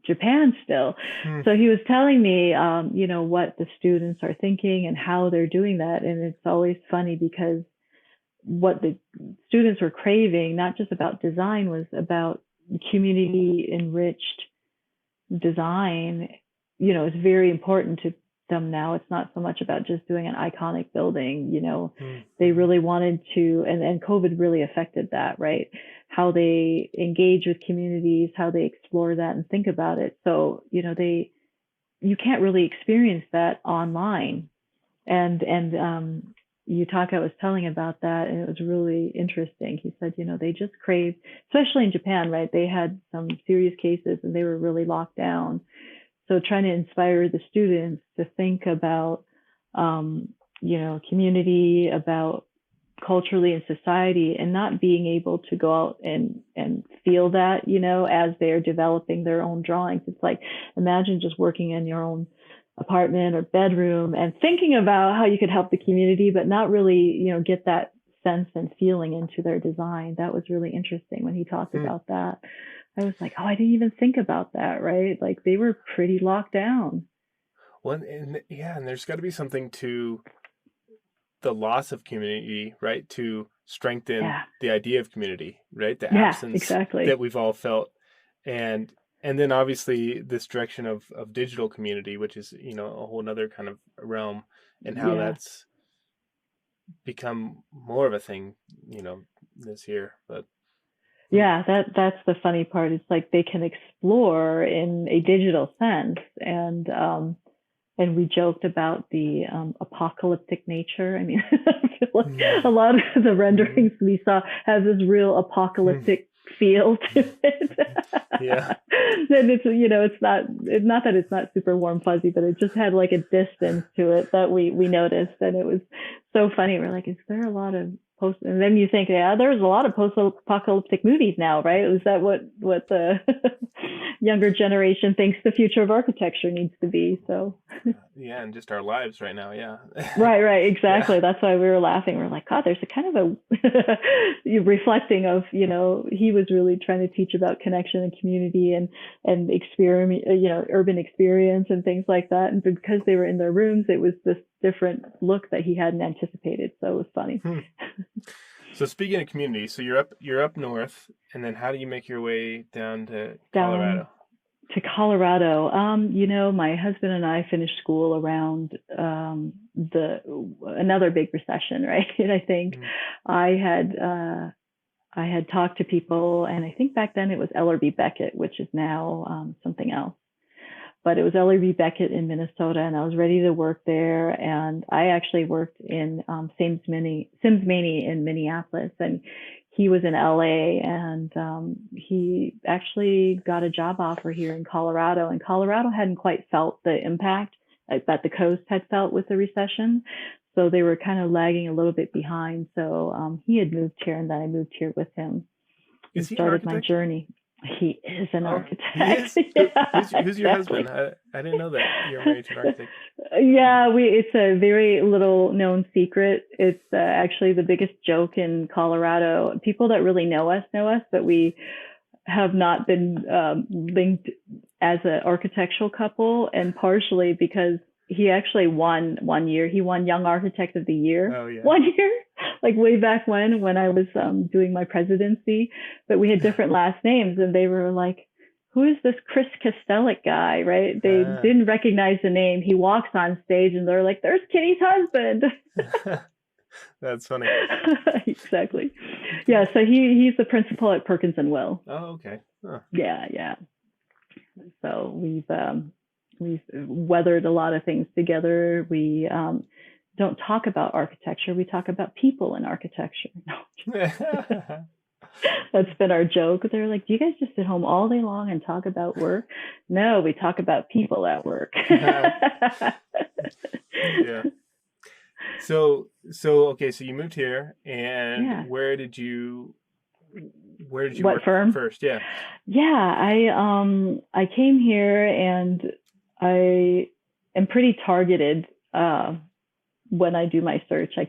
Japan still. Hmm. So he was telling me, what the students are thinking and how they're doing that. And it's always funny because what the students were craving, not just about design, was about community enriched design. Is very important to them now. It's not so much about just doing an iconic building. They Hmm. really wanted to, and COVID really affected that, right? How they engage with communities, how they explore that and think about it. So, you can't really experience that online. And Yutaka was telling about that, and it was really interesting. He said, they just crave, especially in Japan, right? They had some serious cases and they were really locked down. So trying to inspire the students to think about, community, about culturally and society, and not being able to go out and feel that, as they're developing their own drawings. It's like, imagine just working in your own apartment or bedroom and thinking about how you could help the community, but not really, get that sense and feeling into their design. That was really interesting when he talked Hmm. about that. I was like, oh, I didn't even think about that, right? Like they were pretty locked down. Well, and there's got to be something to the loss of community, right? To strengthen Yeah. the idea of community, right? The Yeah, absence that exactly. we've all felt, and then obviously this direction of digital community, which is a whole nother kind of realm, and how Yeah. that's become more of a thing, this year. But hmm. Yeah, that's the funny part. It's like they can explore in a digital sense, and we joked about the apocalyptic nature. I mean, I feel like Hmm. a lot of the Hmm. renderings we saw has this real Hmm. apocalyptic feel to it. Yeah. And it's not that it's not super warm fuzzy, but it just had like a distance to it that we noticed, and it was so funny. We're like, is there a lot of post? And then you think, yeah, there's a lot of post-apocalyptic movies now, right? Is that what the younger generation thinks the future of architecture needs to be? So Yeah, and just our lives right now. Yeah. right, Yeah. exactly. That's why we were laughing. We're like, God, there's a kind of a reflecting of, he was really trying to teach about connection and community and experiment, urban experience and things like that. And because they were in their rooms, it was this different look that he hadn't anticipated. So it was funny. Hmm. So speaking of community, so you're up north, and then how do you make your way down to Down Colorado? to Colorado. My husband and I finished school around the another big recession, right? And I think Hmm. I had I had talked to people, and I think back then it was Ellerby Beckett, which is now something else. But it was Ellerby Beckett in Minnesota, and I was ready to work there. And I actually worked in Sims Maney in Minneapolis, and he was in LA, and he actually got a job offer here in Colorado. And Colorado hadn't quite felt the impact that the coast had felt with the recession. So they were kind of lagging a little bit behind. So he had moved here, and then I moved here with him and started my journey. He is an architect. He is? Yeah, who's your husband? I didn't know that you're married to an architect. Yeah, it's a very little known secret. It's actually the biggest joke in Colorado. People that really know us, but we have not been linked as an architectural couple, and partially because he actually won one year. He won Young Architect of the Year. Oh, yeah. 1 year, like way back when I was doing my presidency. But we had different last names, and they were like, who is this Chris Kostelik guy, right? They didn't recognize the name. He walks on stage, and they're like, there's Kitty's husband. That's funny. Exactly. Yeah, so he's the principal at Perkins and Will. Oh, okay. Huh. Yeah. So we've weathered a lot of things together. We don't talk about architecture. We talk about people in architecture. That's been our joke. They're like, do you guys just sit home all day long and talk about work? No, we talk about people at work. Yeah. So okay, so you moved here, and where did you what work firm? First? Yeah. Yeah, I came here, and I am pretty targeted when I do my search. I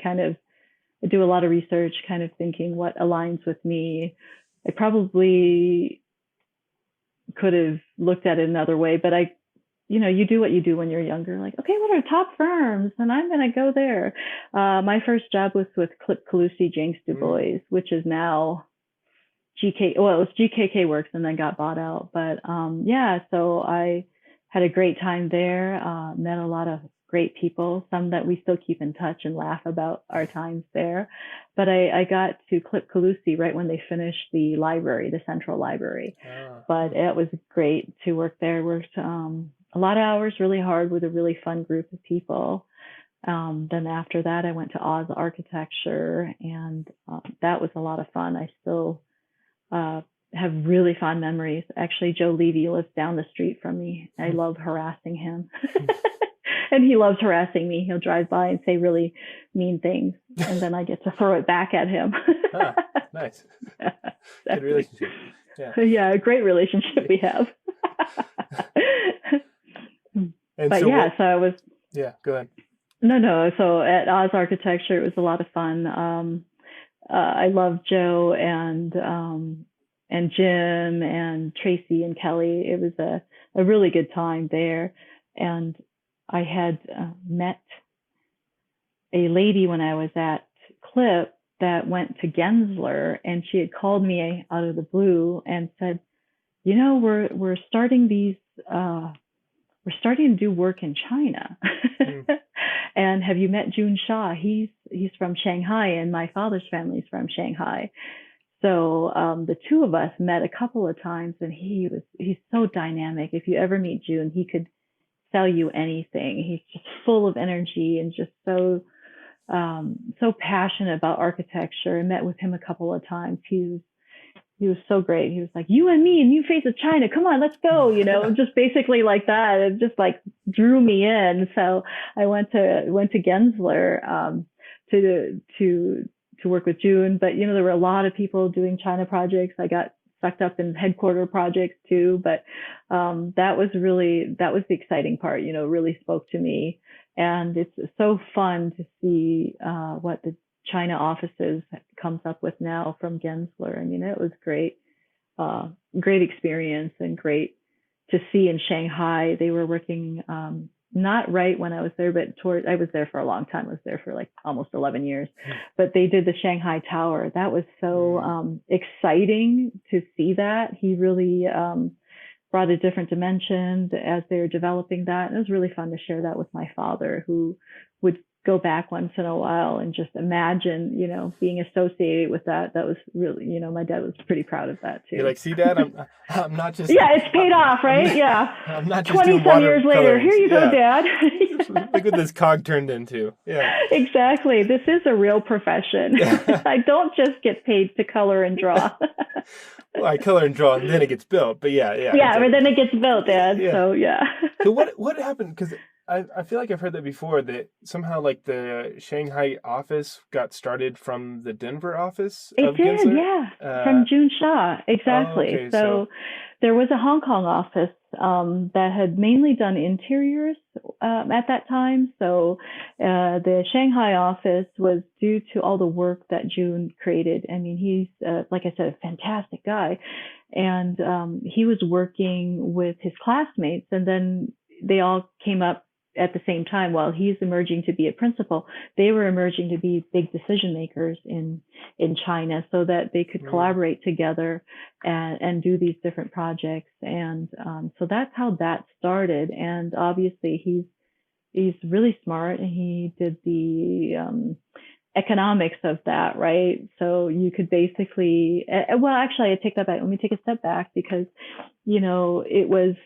do a lot of research, kind of thinking what aligns with me. I probably could have looked at it another way, but you do what you do when you're younger. Like, okay, what are top firms? And I'm going to go there. My first job was with Klipp Colussy Jenks Dubois, which is now it was GKK Works and then got bought out. But so I had a great time there, met a lot of great people, some that we still keep in touch and laugh about our times there. But I got to Klipp Colussy right when they finished the library, the central library. But it was great to work there. Worked a lot of hours, really hard, with a really fun group of people. Then after that, I went to Oz Architecture, and that was a lot of fun. I still have really fond memories. Actually, Joe Levy lives down the street from me. I love harassing him. And he loves harassing me. He'll drive by and say really mean things, and then I get to throw it back at him. Nice. Good relationship. Yeah, a great relationship we have. So I was... Yeah, go ahead. No. So at Oz Architecture, it was a lot of fun. I love Joe and Jim and Tracy and Kelly. It was a really good time there. And I had met a lady when I was at Klipp that went to Gensler, and she had called me out of the blue and said, we're starting to do work in China. And have you met Jun Shah? He's from Shanghai, and my father's family's from Shanghai. So the two of us met a couple of times, and he's so dynamic. If you ever meet Jun, he could sell you anything. He's just full of energy and just so passionate about architecture. I met with him a couple of times. He was so great. He was like, you and me, a new face of China. Come on, let's go. Just basically like that. It just like drew me in. So I went to Gensler to work with June. But there were a lot of people doing China projects. I got sucked up in headquarter projects too. But that was the exciting part. Really spoke to me. And it's so fun to see what the China offices comes up with now from Gensler. I mean, it was great experience, and great to see in Shanghai. They were working, not right when I was there, but I was there for a long time. I was there for like almost 11 years, but they did the Shanghai Tower. That was so exciting to see that. He really brought a different dimension as they were developing that. And it was really fun to share that with my father, who would go back once in a while and just imagine, being associated with that. That was really, my dad was pretty proud of that too. You're like, see, Dad, I'm not just... Yeah, it's paid off, right? Yeah. I'm not just 20-some years later, here you go, Dad. Look what this cog turned into. Yeah. Exactly. This is a real profession. I don't just get paid to color and draw. Well, I color and draw, and then it gets built. But yeah. Yeah, but then it gets built, Dad. Yeah. So, yeah. So what happened? Because I feel like I've heard that before, that somehow like the Shanghai office got started from the Denver office It of did, Gensler. yeah, from June Shah, Oh, exactly. okay. So there was a Hong Kong office that had mainly done interiors at that time. So the Shanghai office was due to all the work that June created. I mean, he's, like I said, a fantastic guy. And he was working with his classmates, and then they all came up at the same time. While he's emerging to be a principal, they were emerging to be big decision makers in China, so that they could collaborate together and do these different projects. And so that's how that started. And obviously he's really smart, and he did the economics of that, right? So you could basically, well, actually, I take that back. Let me take a step back, because, it was,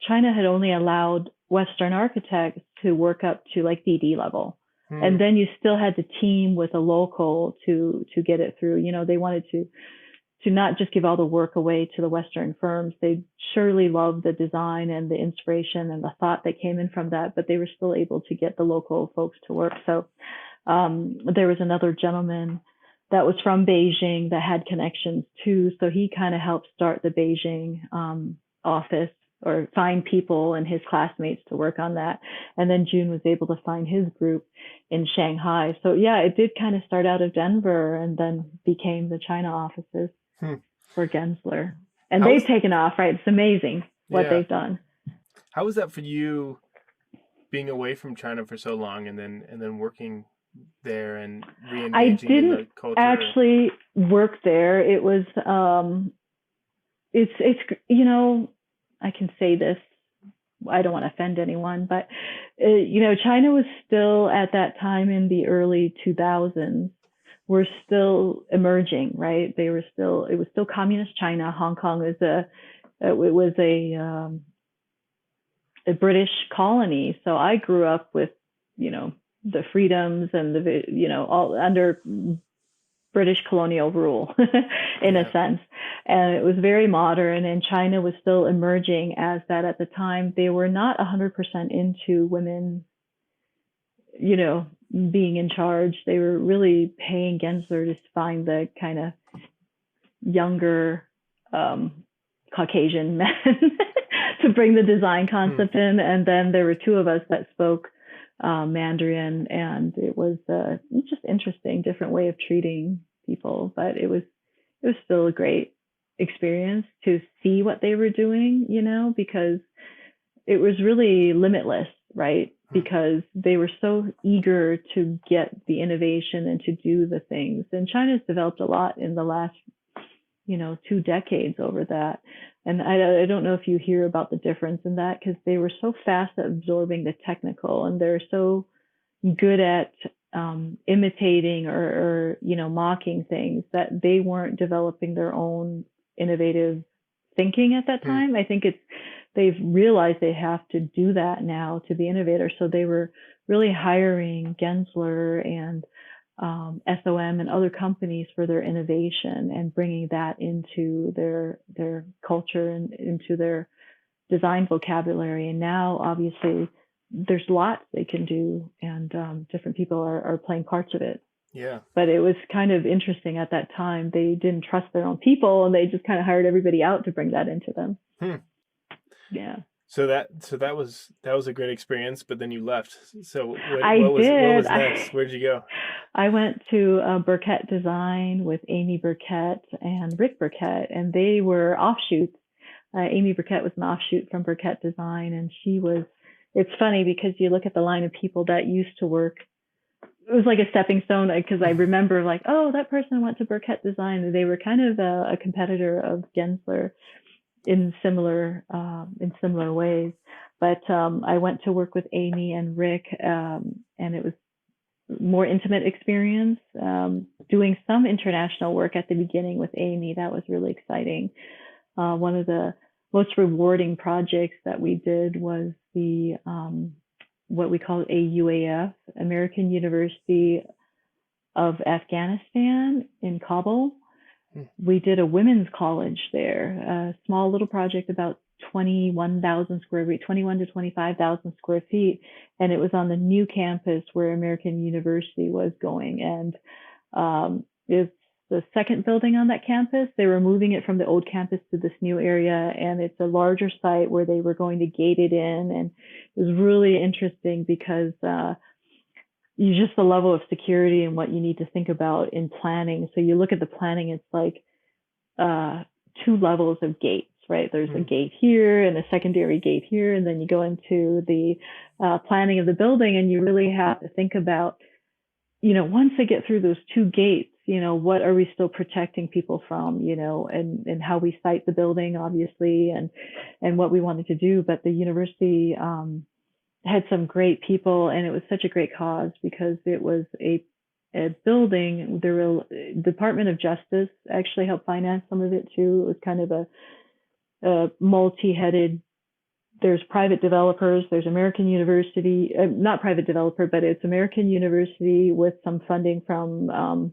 China had only allowed Western architects to work up to like DD level. And then you still had to team with a local to get it through. They wanted to not just give all the work away to the Western firms. They surely loved the design and the inspiration and the thought that came in from that, but they were still able to get the local folks to work. So there was another gentleman that was from Beijing that had connections too. So he kind of helped start the Beijing office, or find people and his classmates to work on that. And then June was able to find his group in Shanghai. So yeah, it did kind of start out of Denver and then became the China offices for Gensler. And they've taken off, right? It's amazing what they've done. How was that for you, being away from China for so long and then working there and re-engaging in the culture? I didn't actually work there. It was, it's I can say this, I don't want to offend anyone, but, China was still at that time in the early 2000s, were still emerging, right? It was still communist China. Hong Kong was a British colony. So I grew up with, the freedoms and all under British colonial rule in a sense. And it was very modern, and China was still emerging as that at the time. They were not 100% into women, being in charge. They were really paying Gensler to find the kind of younger Caucasian men to bring the design concept in. And then there were two of us that spoke Mandarin, and it was just interesting, different way of treating people, but it was still a great experience to see what they were doing, because it was really limitless, right? Because they were so eager to get the innovation and to do the things. And China's developed a lot in the last, 2 decades over that. And I don't know if you hear about the difference in that, because they were so fast at absorbing the technical, and they're so good at imitating or mocking things, that they weren't developing their own innovative thinking at that time. I think they've realized they have to do that now to be innovators. So they were really hiring Gensler and SOM and other companies for their innovation, and bringing that into their culture and into their design vocabulary. And now obviously there's lots they can do, and different people are playing parts of it. Yeah. But it was kind of interesting at that time. They didn't trust their own people, and they just kind of hired everybody out to bring that into them. Yeah. So that was a great experience, but then you left. So what was next? Where'd you go? I went to Burkett Design with Amy Burkett and Rick Burkett, and they were offshoots. Amy Burkett was an offshoot from Burkett Design, and it's funny because you look at the line of people that used to work. It was like a stepping stone, because I remember like, oh, that person went to Burkett Design, and they were kind of a competitor of Gensler in similar ways. But I went to work with Amy and Rick, and it was more intimate experience, doing some international work at the beginning with Amy. That was really exciting. One of the most rewarding projects that we did was the what we call AUAF, American University of Afghanistan in Kabul. We did a women's college there, a small little project, about 21,000 square feet, 21 to 25,000 square feet. And it was on the new campus where American University was going. And it's the second building on that campus. They were moving it from the old campus to this new area. And it's a larger site where they were going to gate it in. And it was really interesting because you just the level of security and what you need to think about in planning. So you look at the planning, it's like 2 levels of gates, right? There's a gate here and a secondary gate here. And then you go into the planning of the building, and you really have to think about, once they get through those 2 gates, what are we still protecting people from, and how we site the building, obviously, and what we wanted to do. But the university had some great people, and it was such a great cause because it was a building. The Department of Justice actually helped finance some of it too. It was kind of a multi-headed. There's private developers. There's American University, not private developer, but it's American University with some funding from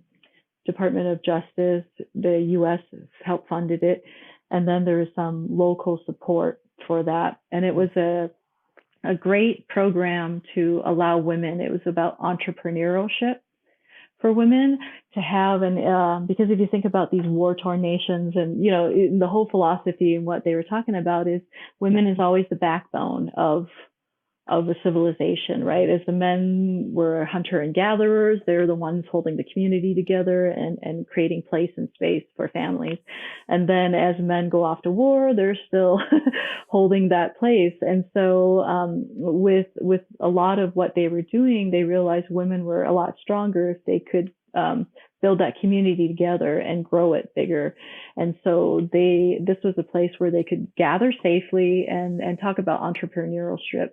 Department of Justice. The U.S. helped funded it, and then there was some local support for that. And it was a great program to allow women. It was about entrepreneurship for women to have, and because if you think about these war-torn nations, and the whole philosophy and what they were talking about is women is always the backbone of a civilization, right? As the men were hunter and gatherers, they're the ones holding the community together and creating place and space for families. And then as men go off to war, they're still holding that place. And so with a lot of what they were doing, they realized women were a lot stronger if they could build that community together and grow it bigger. And so this was a place where they could gather safely and talk about entrepreneurship,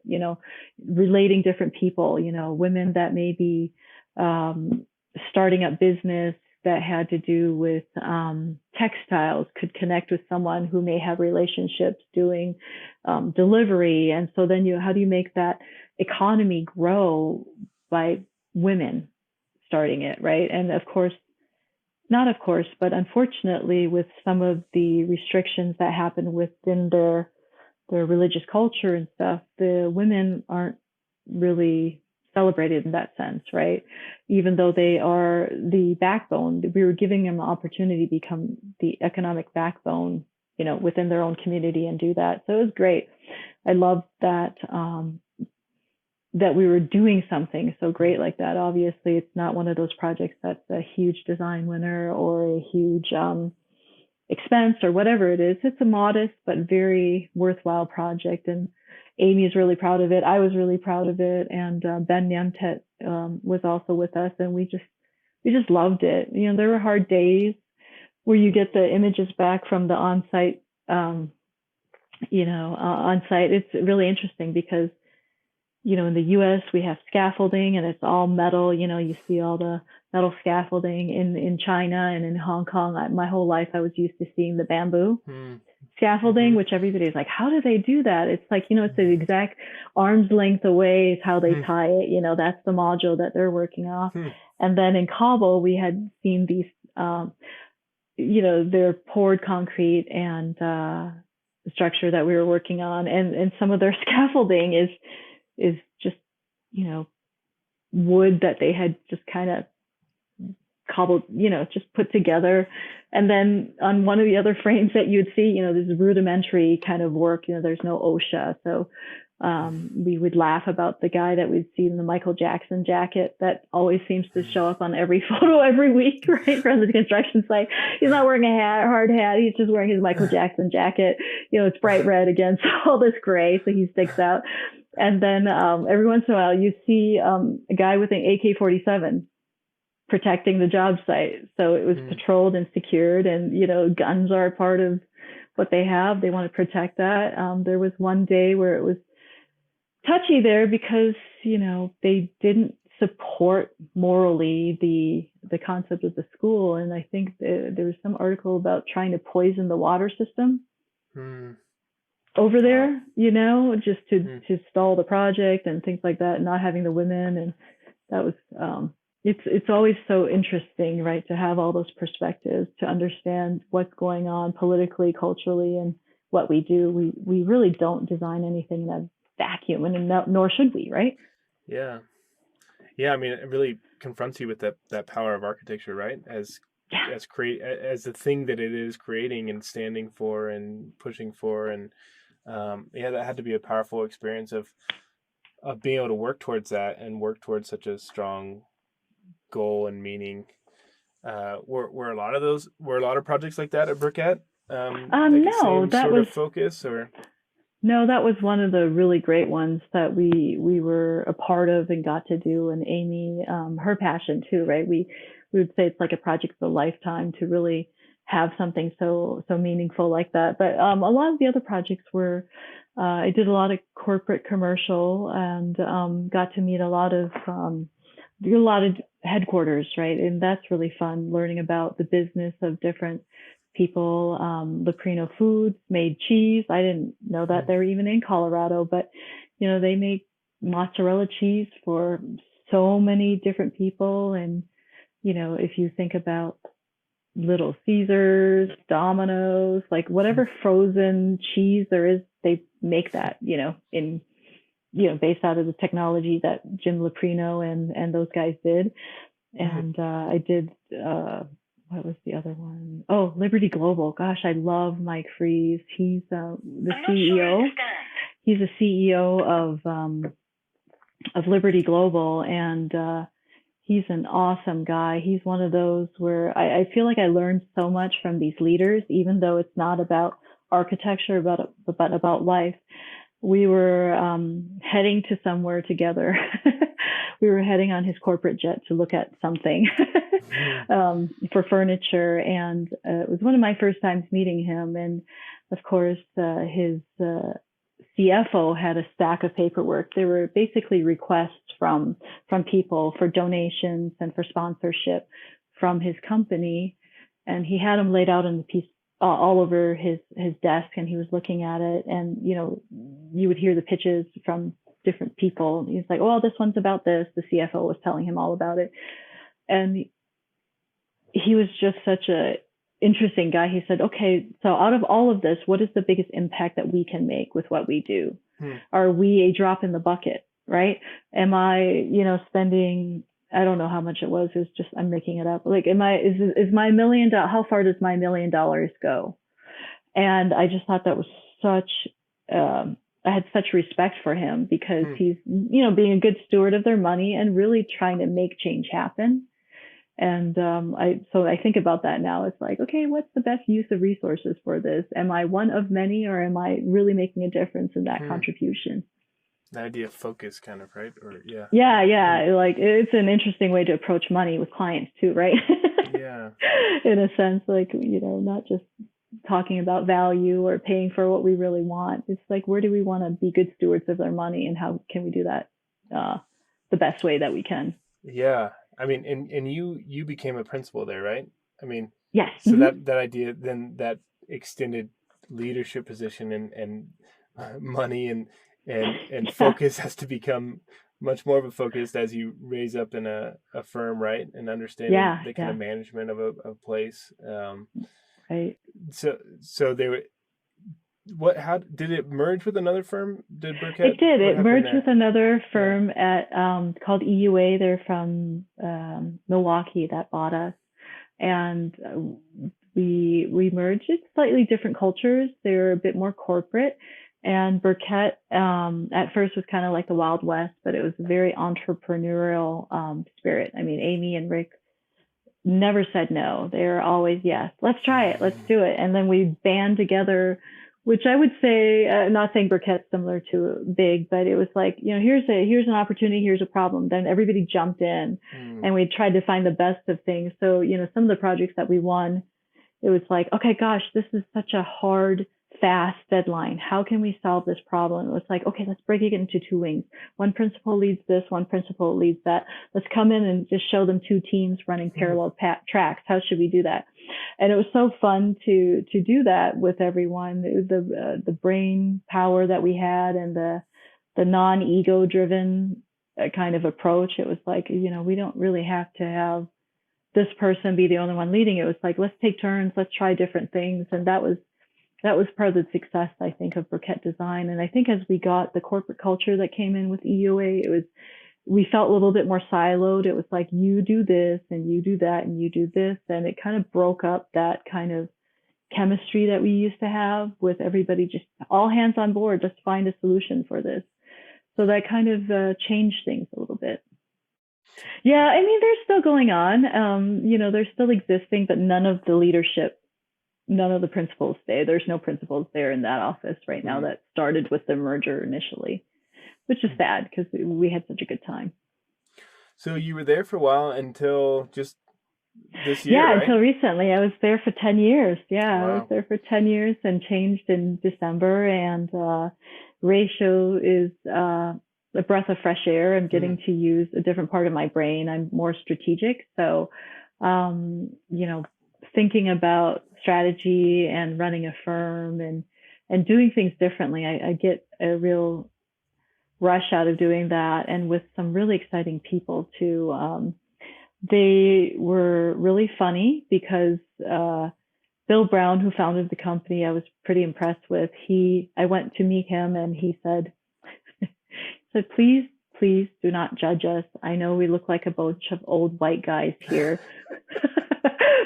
relating different people, women that may be starting up business that had to do with textiles could connect with someone who may have relationships doing delivery. And so then how do you make that economy grow by women starting it, right? And but unfortunately, with some of the restrictions that happen within their religious culture and stuff, the women aren't really celebrated in that sense, right? Even though they are the backbone, we were giving them the opportunity to become the economic backbone, within their own community and do that. So it was great. I love that. That we were doing something so great like that. Obviously, it's not one of those projects that's a huge design winner or a huge expense or whatever it is. It's a modest but very worthwhile project. And Amy is really proud of it. I was really proud of it. And Ben Nemtet was also with us. And we just loved it. There were hard days where you get the images back from the on-site, on-site. It's really interesting because in the U.S., we have scaffolding and it's all metal. You see all the metal scaffolding in China and in Hong Kong. My whole life, I was used to seeing the bamboo scaffolding, which everybody's like, how do they do that? It's like, it's the exact arm's length away is how they tie it. That's the module that they're working off. And then in Kabul, we had seen these, their poured concrete and structure that we were working on. And some of their scaffolding is just, wood that they had just kind of cobbled, just put together. And then on one of the other frames that you'd see, this rudimentary kind of work, there's no OSHA. So we would laugh about the guy that we'd see in the Michael Jackson jacket that always seems to show up on every photo every week, right, from the construction site. He's not wearing a hard hat. He's just wearing his Michael Jackson jacket. It's bright red against all this gray, so he sticks out. And then every once in a while, you see a guy with an AK-47 protecting the job site. So it was patrolled and secured, and guns are a part of what they have. They want to protect that. There was one day where it was touchy there because they didn't support morally the concept of the school, and I think there was some article about trying to poison the water system over there, just to stall the project and things like that, not having the women. And that was it's always so interesting, right, to have all those perspectives, to understand what's going on politically, culturally, and what we do. We really don't design anything in a vacuum, and nor should we, right? Yeah. Yeah, I mean, it really confronts you with that power of architecture, right? As the thing that it is creating and standing for and pushing for, and that had to be a powerful experience of being able to work towards that and work towards such a strong goal and meaning. Were a lot of projects like that at Burkett? No, that was focus or. No, that was one of the really great ones that we were a part of and got to do. And Amy, her passion too, right? We would say it's like a project of a lifetime to really have something so meaningful like that. But a lot of the other projects were, I did a lot of corporate commercial and got to meet a lot of headquarters, right? And that's really fun, learning about the business of different people. Leprino Foods made cheese. I didn't know that they were even in Colorado, but they make mozzarella cheese for so many different people. And if you think about Little Caesars, Domino's, like whatever frozen cheese there is, they make that, based out of the technology that Jim Leprino and those guys did. And I did what was the other one? Oh, Liberty Global. Gosh, I love Mike Fries. He's the CEO. He's the CEO of Liberty Global, and he's an awesome guy. He's one of those where I feel like I learned so much from these leaders, even though it's not about architecture, but about life. We were heading to somewhere together. We were heading on his corporate jet to look at something for furniture. And it was one of my first times meeting him. And of course, his CFO had a stack of paperwork. There were basically requests from people for donations and for sponsorship from his company. And he had them laid out in the piece all over his desk, and he was looking at it. And, you would hear the pitches from different people. He's like, oh, this one's about this. The CFO was telling him all about it. And he was just such a interesting guy. He said, okay, so out of all of this, what is the biggest impact that we can make with what we do? Are we a drop in the bucket, right? Am I, spending, I don't know how much it was. It's just, I'm making it up. Like, is my $1 million, how far does my $1 million go? And I just thought that was such, I had such respect for him, because he's, being a good steward of their money and really trying to make change happen. And so I think about that now. It's like, okay, what's the best use of resources for this? Am I one of many, or am I really making a difference in that contribution? The idea of focus, kind of, right? Or Yeah. Like, it's an interesting way to approach money with clients too, right? Yeah. In a sense, like, not just talking about value or paying for what we really want. It's like, where do we want to be good stewards of their money, and how can we do that the best way that we can? Yeah. I mean, and you became a principal there, right? I mean, yes. So that idea, then that extended leadership position and money and focus has to become much more of a focus as you raise up in a firm, right? And understanding the kind of management of a place. Right. So they were. How did it merge with another firm? Did Burkett? It did. It merged with another firm at called EUA. They're from Milwaukee that bought us, and we merged. It's slightly different cultures. They're a bit more corporate, and Burkett at first was kind of like the Wild West, but it was a very entrepreneurial spirit. I mean, Amy and Rick never said no. They were always yes. Let's try it. Let's do it. And then we band together. Which I would say, not saying Burkett's similar to Big, but it was like, here's an opportunity, here's a problem. Then everybody jumped in and we tried to find the best of things. So, some of the projects that we won, it was like, okay, gosh, this is such a hard, fast deadline. How can we solve this problem? It was like, okay, let's break it into two wings. One principal leads this, one principal leads that. Let's come in and just show them two teams running parallel tracks. How should we do that? And it was so fun to do that with everyone. The brain power that we had, and the non-ego driven kind of approach. It was like, we don't really have to have this person be the only one leading. It was like, let's take turns, let's try different things. And that was that was part of the success, I think, of Burkett Design. And I think as we got the corporate culture that came in with EUA, we felt a little bit more siloed. It was like, you do this and you do that and you do this. And it kind of broke up that kind of chemistry that we used to have with everybody, just all hands on board, let's find a solution for this. So that kind of changed things a little bit. Yeah, I mean, they're still going on. They're still existing, but none of the principals stay. There's no principals there in that office right now that started with the merger initially, which is sad because we had such a good time. So you were there for a while until just this year, yeah, right? Until recently. I was there for 10 years. Yeah, Wow. I was there for 10 years and changed in December. And Ratio is a breath of fresh air. I'm getting to use a different part of my brain. I'm more strategic. So, thinking about strategy and running a firm and doing things differently, I get a real rush out of doing that, and with some really exciting people too. They were really funny because Bill Brown, who founded the company, I was pretty impressed with. I went to meet him and he said, please do not judge us. I know we look like a bunch of old white guys here,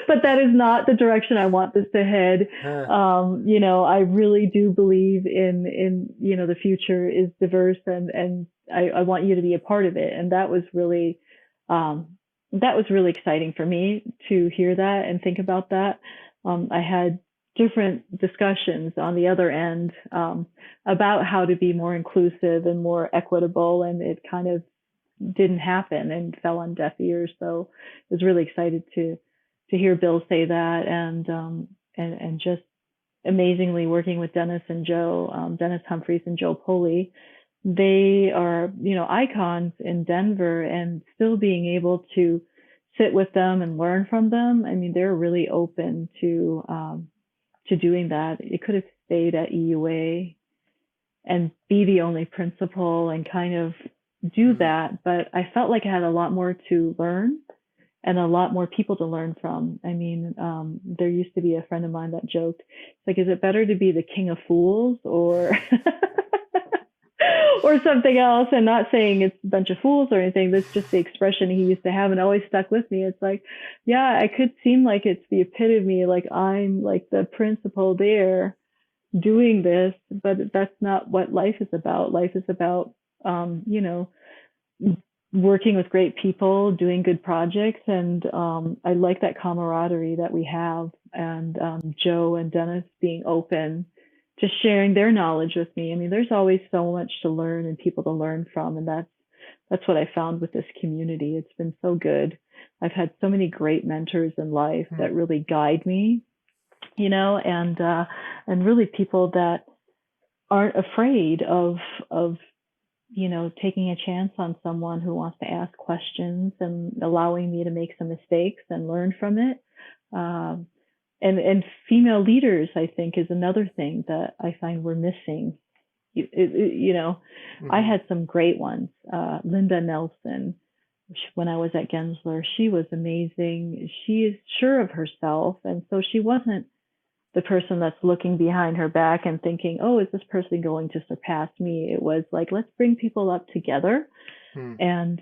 but that is not the direction I want this to head. I really do believe in the future is diverse, and I want you to be a part of it. And that was really exciting for me to hear that and think about that. I had different discussions on the other end about how to be more inclusive and more equitable, and it kind of didn't happen and fell on deaf ears. So I was really excited to hear Bill say that, and just amazingly working with Dennis and Joe, Dennis Humphries and Joe Poli. They are, icons in Denver, and still being able to sit with them and learn from them. I mean, they're really open to doing that. It could have stayed at EUA and be the only principal and kind of do that, but I felt like I had a lot more to learn and a lot more people to learn from. I mean, there used to be a friend of mine that joked, it's like, is it better to be the king of fools or or something else? And not saying it's a bunch of fools or anything. That's just the expression he used to have, and always stuck with me. It's like, yeah, I could seem like it's the epitome, like I'm like the principal there doing this, but that's not what life is about. Life is about, working with great people, doing good projects. And I like that camaraderie that we have, and Joe and Dennis being open to sharing their knowledge with me. I mean, there's always so much to learn and people to learn from. And that's what I found with this community. It's been so good. I've had so many great mentors in life that really guide me, and really people that aren't afraid of taking a chance on someone who wants to ask questions and allowing me to make some mistakes and learn from it. And female leaders, I think, is another thing that I find we're missing. I had some great ones. Linda Nelson, when I was at Gensler, she was amazing. She is sure of herself. And so she wasn't the person that's looking behind her back and thinking, oh, is this person going to surpass me? It was like, let's bring people up together. And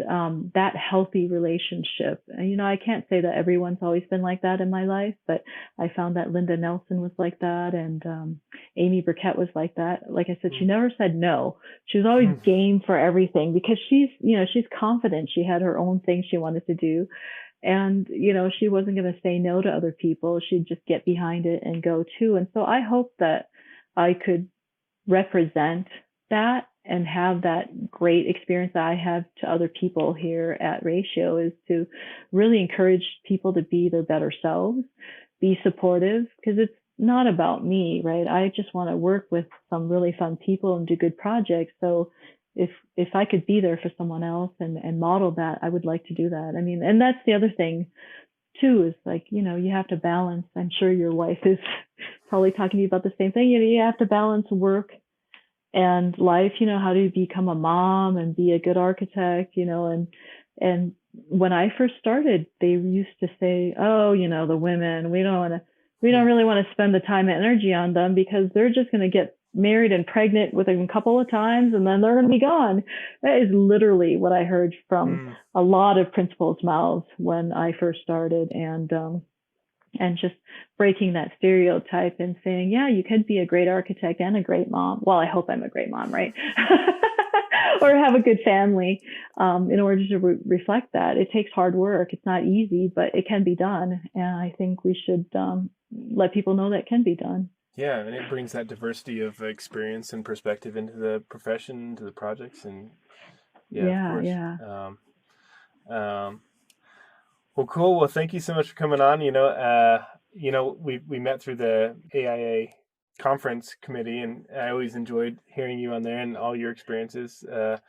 that healthy relationship. And, I can't say that everyone's always been like that in my life, but I found that Linda Nelson was like that, and Amy Burkett was like that. Like I said, she never said no. She was always game for everything, because she's confident. She had her own thing she wanted to do. And, she wasn't going to say no to other people. She'd just get behind it and go too. And so I hope that I could represent that and have that great experience that I have to other people here at Ratio, is to really encourage people to be their better selves, be supportive, because it's not about me, right? I just want to work with some really fun people and do good projects. So if I could be there for someone else and model that, I would like to do that. I mean, and that's the other thing too, is like, you have to balance. I'm sure your wife is probably talking to you about the same thing. You have to balance work and life. How do you become a mom and be a good architect, and when I first started, they used to say, oh, the women, we don't want to We don't really want to spend the time and energy on them because they're just going to get married and pregnant with them a couple of times and then they're going to be gone. That is literally what I heard from a lot of principals' mouths when I first started, and just breaking that stereotype and saying, yeah, you could be a great architect and a great mom. Well, I hope I'm a great mom, right? Or have a good family. In order to reflect that, it takes hard work. It's not easy, but it can be done. And I think we should let people know that it can be done. Yeah, and it brings that diversity of experience and perspective into the profession, into the projects, and of course. Well, cool. Well, thank you so much for coming on. We met through the AIA conference committee, and I always enjoyed hearing you on there and all your experiences that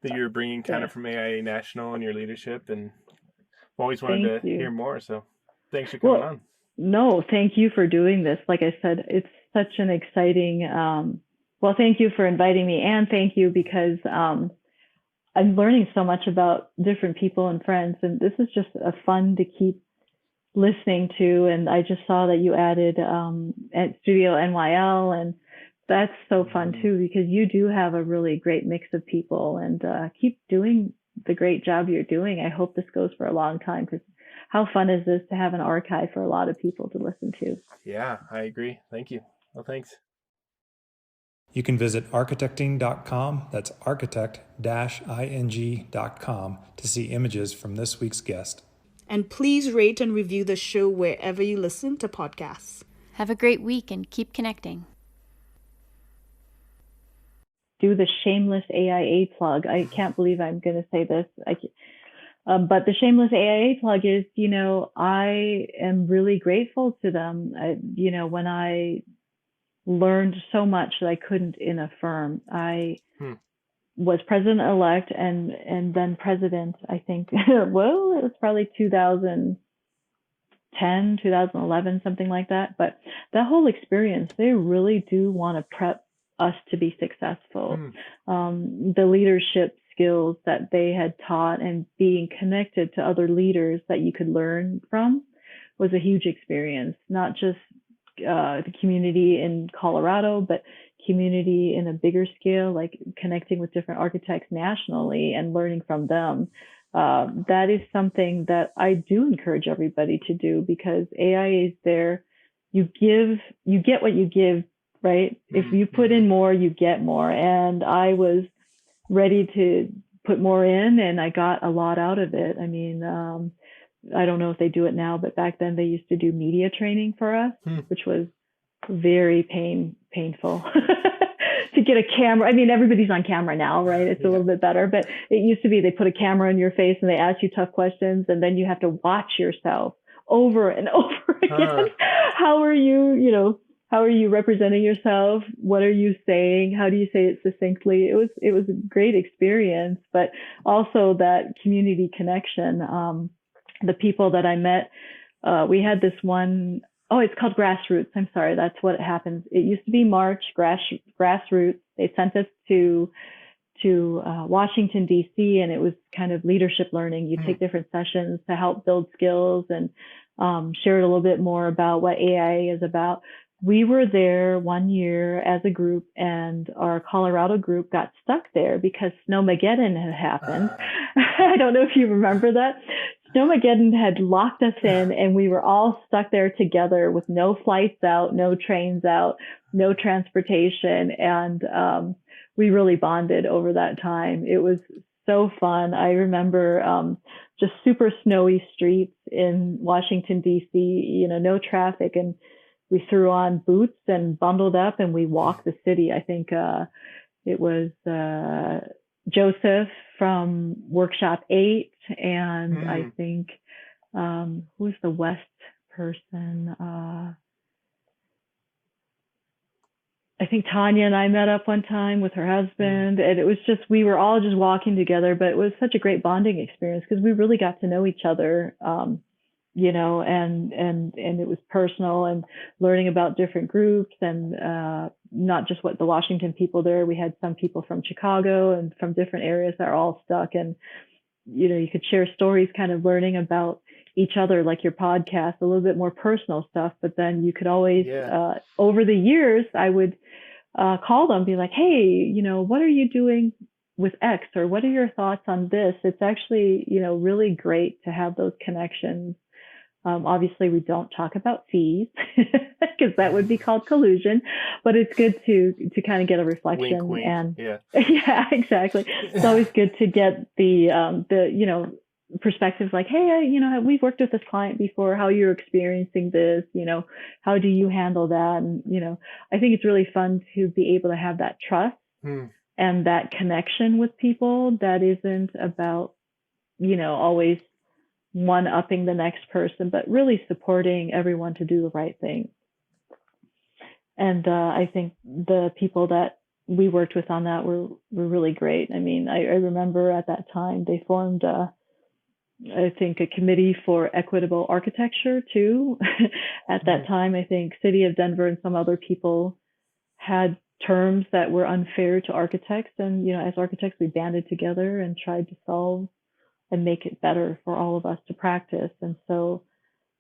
you were bringing kind of from AIA National and your leadership, and I've always wanted to hear more. So thanks for coming on. No, thank you for doing this. Like I said, it's such an exciting, thank you for inviting me, and thank you because I'm learning so much about different people and friends, and this is just a fun to keep listening to. And I just saw that you added at Studio NYL, and that's so fun too, because you do have a really great mix of people, and keep doing the great job you're doing. I hope this goes for a long time, because how fun is this to have an archive for a lot of people to listen to? Yeah, I agree. Thank you. Well, thanks. You can visit architecting.com, that's architect-ing.com, to see images from this week's guest. And please rate and review the show wherever you listen to podcasts. Have a great week and keep connecting. Do the shameless AIA plug. I can't believe I'm going to say this. But the shameless AIA plug is, I am really grateful to them. When I learned so much that I couldn't in a firm, I was president-elect and then president, I think, well, it was probably 2010, 2011, something like that. But that whole experience, they really do want to prep us to be successful. The leadership skills that they had taught and being connected to other leaders that you could learn from was a huge experience, not just the community in Colorado, but community in a bigger scale, like connecting with different architects nationally and learning from them. That is something that I do encourage everybody to do, because AIA is there. You get what you give, right? If you put in more, you get more. And I was ready to put more in, and I got a lot out of it. I mean, I don't know if they do it now, but back then they used to do media training for us, which was very painful to get a camera. I mean, everybody's on camera now, right? It's a little bit better, but it used to be they put a camera in your face and they ask you tough questions, and then you have to watch yourself over and over again. How are you representing yourself? What are you saying? How do you say it succinctly? It was a great experience, but also that community connection. The people that I met, we had this one, it's called Grassroots. I'm sorry, that's what happens. It used to be March, Grassroots. They sent us to Washington, D.C., and it was kind of leadership learning. You take different sessions to help build skills and share a little bit more about what AIA is about. We were there one year as a group, and our Colorado group got stuck there because Snowmageddon had happened. I don't know if you remember that. Snowmageddon had locked us in, and we were all stuck there together with no flights out, no trains out, no transportation. And we really bonded over that time. It was so fun. I remember just super snowy streets in Washington, D.C., no traffic. And we threw on boots and bundled up, and we walked the city. I think it was Joseph from Workshop 8, and I think who's the West person? I think Tanya and I met up one time with her husband, and it was just, we were all just walking together, but it was such a great bonding experience because we really got to know each other. And it was personal, and learning about different groups, and not just what the Washington people there. We had some people from Chicago and from different areas that are all stuck, and you could share stories, kind of learning about each other, like your podcast, a little bit more personal stuff. But then you could always, over the years, I would call them, be like, hey, what are you doing with X, or what are your thoughts on this? It's actually, really great to have those connections. Obviously, we don't talk about fees because that would be called collusion, but it's good to kind of get a reflection. Wink, wink. And yeah, exactly. It's always good to get the perspective, like, hey, we've worked with this client before. How you're experiencing this? How do you handle that? And I think it's really fun to be able to have that trust and that connection with people that isn't about always one-upping the next person, but really supporting everyone to do the right thing. And I think the people that we worked with on that were really great. I mean, I remember at that time they formed, I think, a committee for equitable architecture too. At that time, I think City of Denver and some other people had terms that were unfair to architects. And, as architects, we banded together and tried to solve and make it better for all of us to practice. And so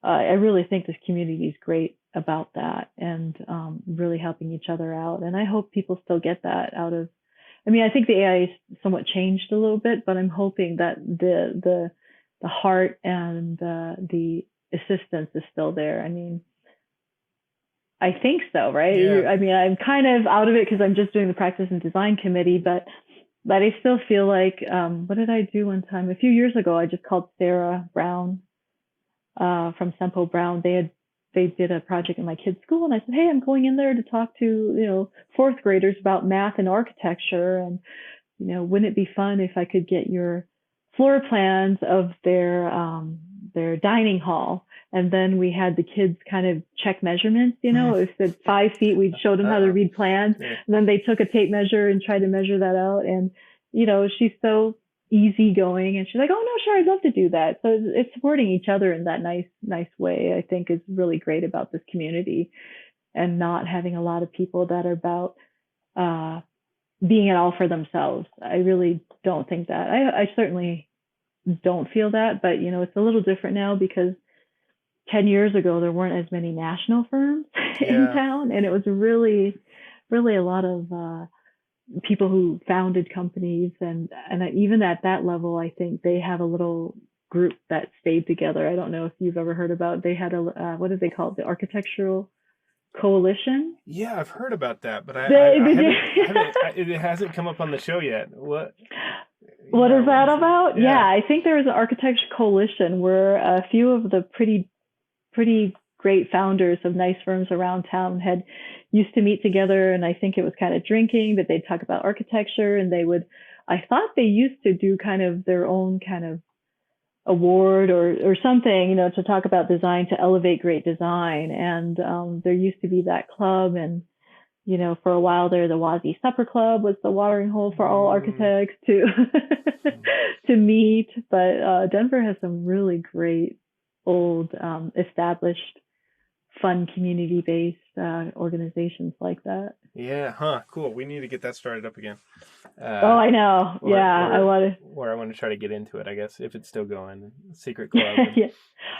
I really think this community is great about that, and really helping each other out. And I hope people still get that out of, I think the AI is somewhat changed a little bit, but I'm hoping that the heart and the assistance is still there. I think so, right? Yeah. I'm kind of out of it because I'm just doing the practice and design committee, but I still feel like, what did I do one time? A few years ago, I just called Sarah Brown from Sempo Brown. They did a project in my kid's school, and I said, hey, I'm going in there to talk to, fourth graders about math and architecture. And, wouldn't it be fun if I could get your floor plans of their dining hall? And then we had the kids kind of check measurements, it said 5 feet. We showed them how to read plans. And then they took a tape measure and tried to measure that out. And, she's so easygoing, and she's like, oh no, sure, I'd love to do that. So it's supporting each other in that nice way, I think, is really great about this community, and not having a lot of people that are about being it all for themselves. I really don't think that. I certainly don't feel that, but it's a little different now because 10 years ago, there weren't as many national firms in town. And it was really, really a lot of people who founded companies. And even at that level, I think they have a little group that stayed together. I don't know if you've ever heard about, they had what did they call it? The Architectural Coalition. Yeah, I've heard about that, but it hasn't come up on the show yet. What is that about? Yeah, I think there was an Architecture Coalition where a few of the pretty great founders of nice firms around town had used to meet together, and I think it was kind of drinking, but they'd talk about architecture, and I thought they used to do kind of their own kind of award or something, to talk about design, to elevate great design. And there used to be that club, and for a while there, the Wazi Supper Club was the watering hole for all architects to meet. But Denver has some really great old established fun community-based organizations like that. Yeah, cool. We need to get that started up again. I know. I want to try to get into it, I guess, if it's still going. Secret club. Yeah.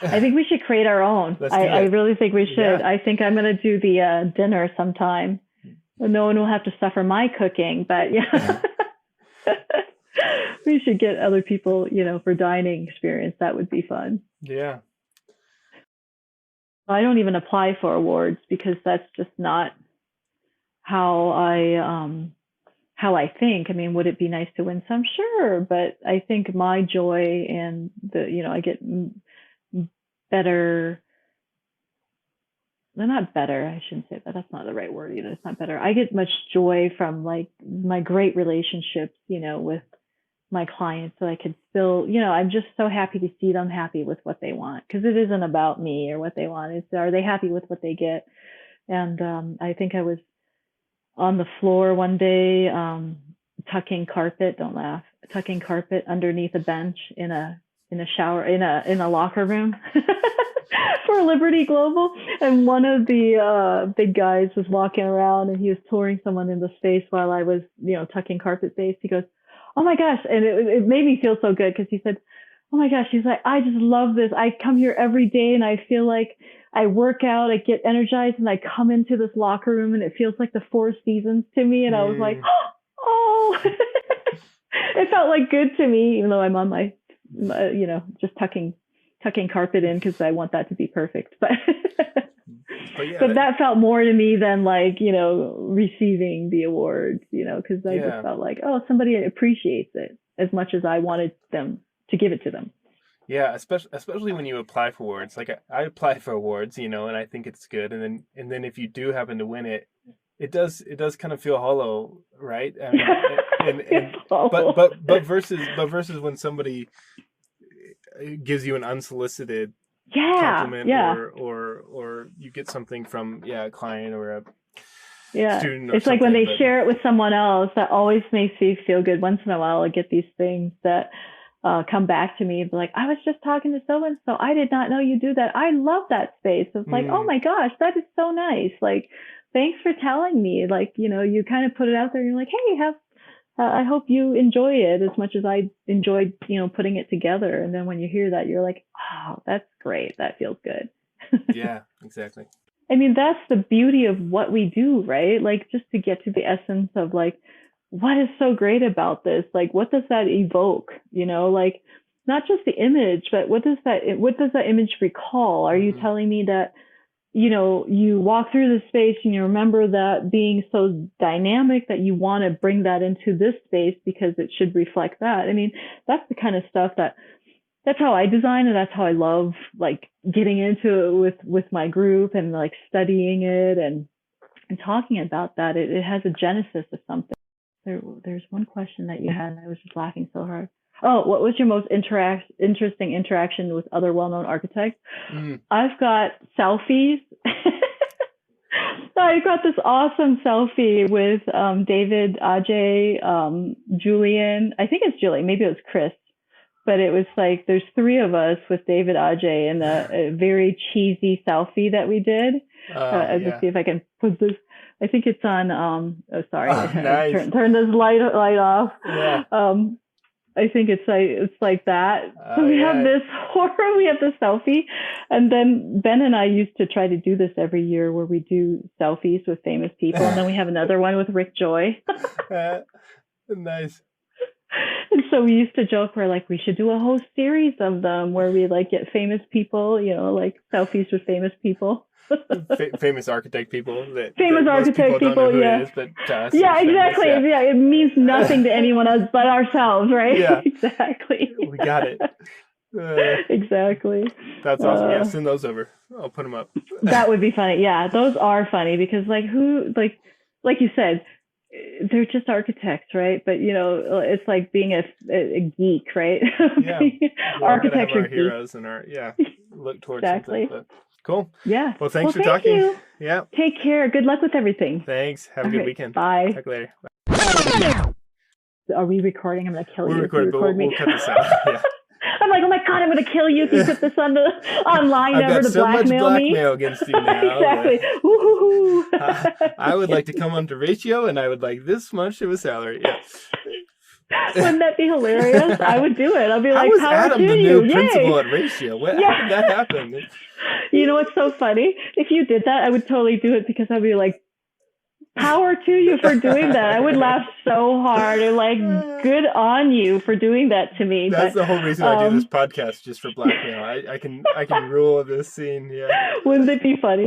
I think we should create our own. I really think we should. Yeah. I think I'm going to do the dinner sometime. No one will have to suffer my cooking, but yeah. We should get other people, for dining experience. That would be fun. Yeah. I don't even apply for awards because that's just not how I think. Would it be nice to win some? Sure. But I think my joy and I get better. They're not better. I shouldn't say that. That's not the right word either. It's not better. I get much joy from like my great relationships, with my clients, so I could still, I'm just so happy to see them happy with what they want, because it isn't about me or what they want. It's, are they happy with what they get? And I think I was on the floor one day, tucking carpet underneath a bench in a shower, in a locker room for Liberty Global. And one of the big guys was walking around, and he was touring someone in the space while I was, tucking carpet base. He goes, oh my gosh. And it made me feel so good, because he said, oh my gosh, she's like, I just love this. I come here every day and I feel like I work out, I get energized, and I come into this locker room and it feels like the Four Seasons to me. And I was like, oh, it felt like good to me, even though I'm on my just tucking carpet in because I want that to be perfect. But but that felt more to me than like, receiving the awards, because I just felt like, oh, somebody appreciates it as much as I wanted them to give it to them. Yeah, especially when you apply for awards. Like I apply for awards, and I think it's good, and then if you do happen to win it, it does kind of feel hollow, right? I mean, but versus when somebody gives you an unsolicited compliment, or you get something from a client or a student. Or it's like when they share it with someone else, that always makes me feel good. Once in a while, I get these things that come back to me like, I was just talking to so and so. I did not know you do that. I love that space. It's like, oh my gosh, that is so nice. Like, thanks for telling me. Like, you kind of put it out there and you're like, hey, I hope you enjoy it as much as I enjoyed, putting it together. And then when you hear that, you're like, oh, that's great. That feels good. Yeah, exactly. I mean, that's the beauty of what we do, right? Like, just to get to the essence of like, what is so great about this? Like, what does that evoke? Like, not just the image, but what does that image recall? Are you telling me that, you walk through the space and you remember that being so dynamic that you want to bring that into this space because it should reflect that? I mean, that's the kind of stuff that's how I design, and that's how I love like getting into it with my group and like studying it and talking about that. It has a genesis of something. There's one question that you had, and I was just laughing so hard. Oh, what was your most interesting interaction with other well-known architects? I've got selfies. I got this awesome selfie with David, Ajay, Julian. I think it's Julian. Maybe it was Chris. But it was like there's three of us with David, Ajay, and a very cheesy selfie that we did. Let's see if I can put this. I think it's on. Sorry, nice. turn this light off. Yeah. I think it's like that. So we have this horror. We have this selfie, and then Ben and I used to try to do this every year, where we do selfies with famous people, and then we have another one with Rick Joy. Nice. And so we used to joke, we're like, we should do a whole series of them where we like get famous people, like selfies with famous people. Famous architect people but to us, exactly. It means nothing to anyone else but ourselves, right? Yeah. Exactly. We got it. Exactly. That's awesome. Send those over. I'll put them up. That would be funny. Yeah, those are funny because like you said, they're just architects, right? But it's like being a geek, right? Yeah. Architecture our heroes and our look towards exactly. Something. Cool. Yeah. Well, thanks for talking. You. Yeah. Take care. Good luck with everything. Thanks. Have a good weekend. Bye. Talk later. Bye. Are we recording? I'm gonna kill you. We're recording, but we'll cut this out. Yeah. I'm like, oh my god, I'm gonna kill you if you put this online I've ever to got so blackmail much me. blackmail against you now. Exactly. I would like to come onto Ratio, and I would like this much of a salary. Yeah. Wouldn't that be hilarious? I would do it. I'll be like, how was Adam the new principal at Ratio? How did that happen? You know what's so funny? If you did that, I would totally do it because I'd be like, power to you for doing that. I would laugh so hard and like, good on you for doing that to me. That's the whole reason I do this podcast, just for blackmail. I can rule this scene. Yeah. Wouldn't it be funny?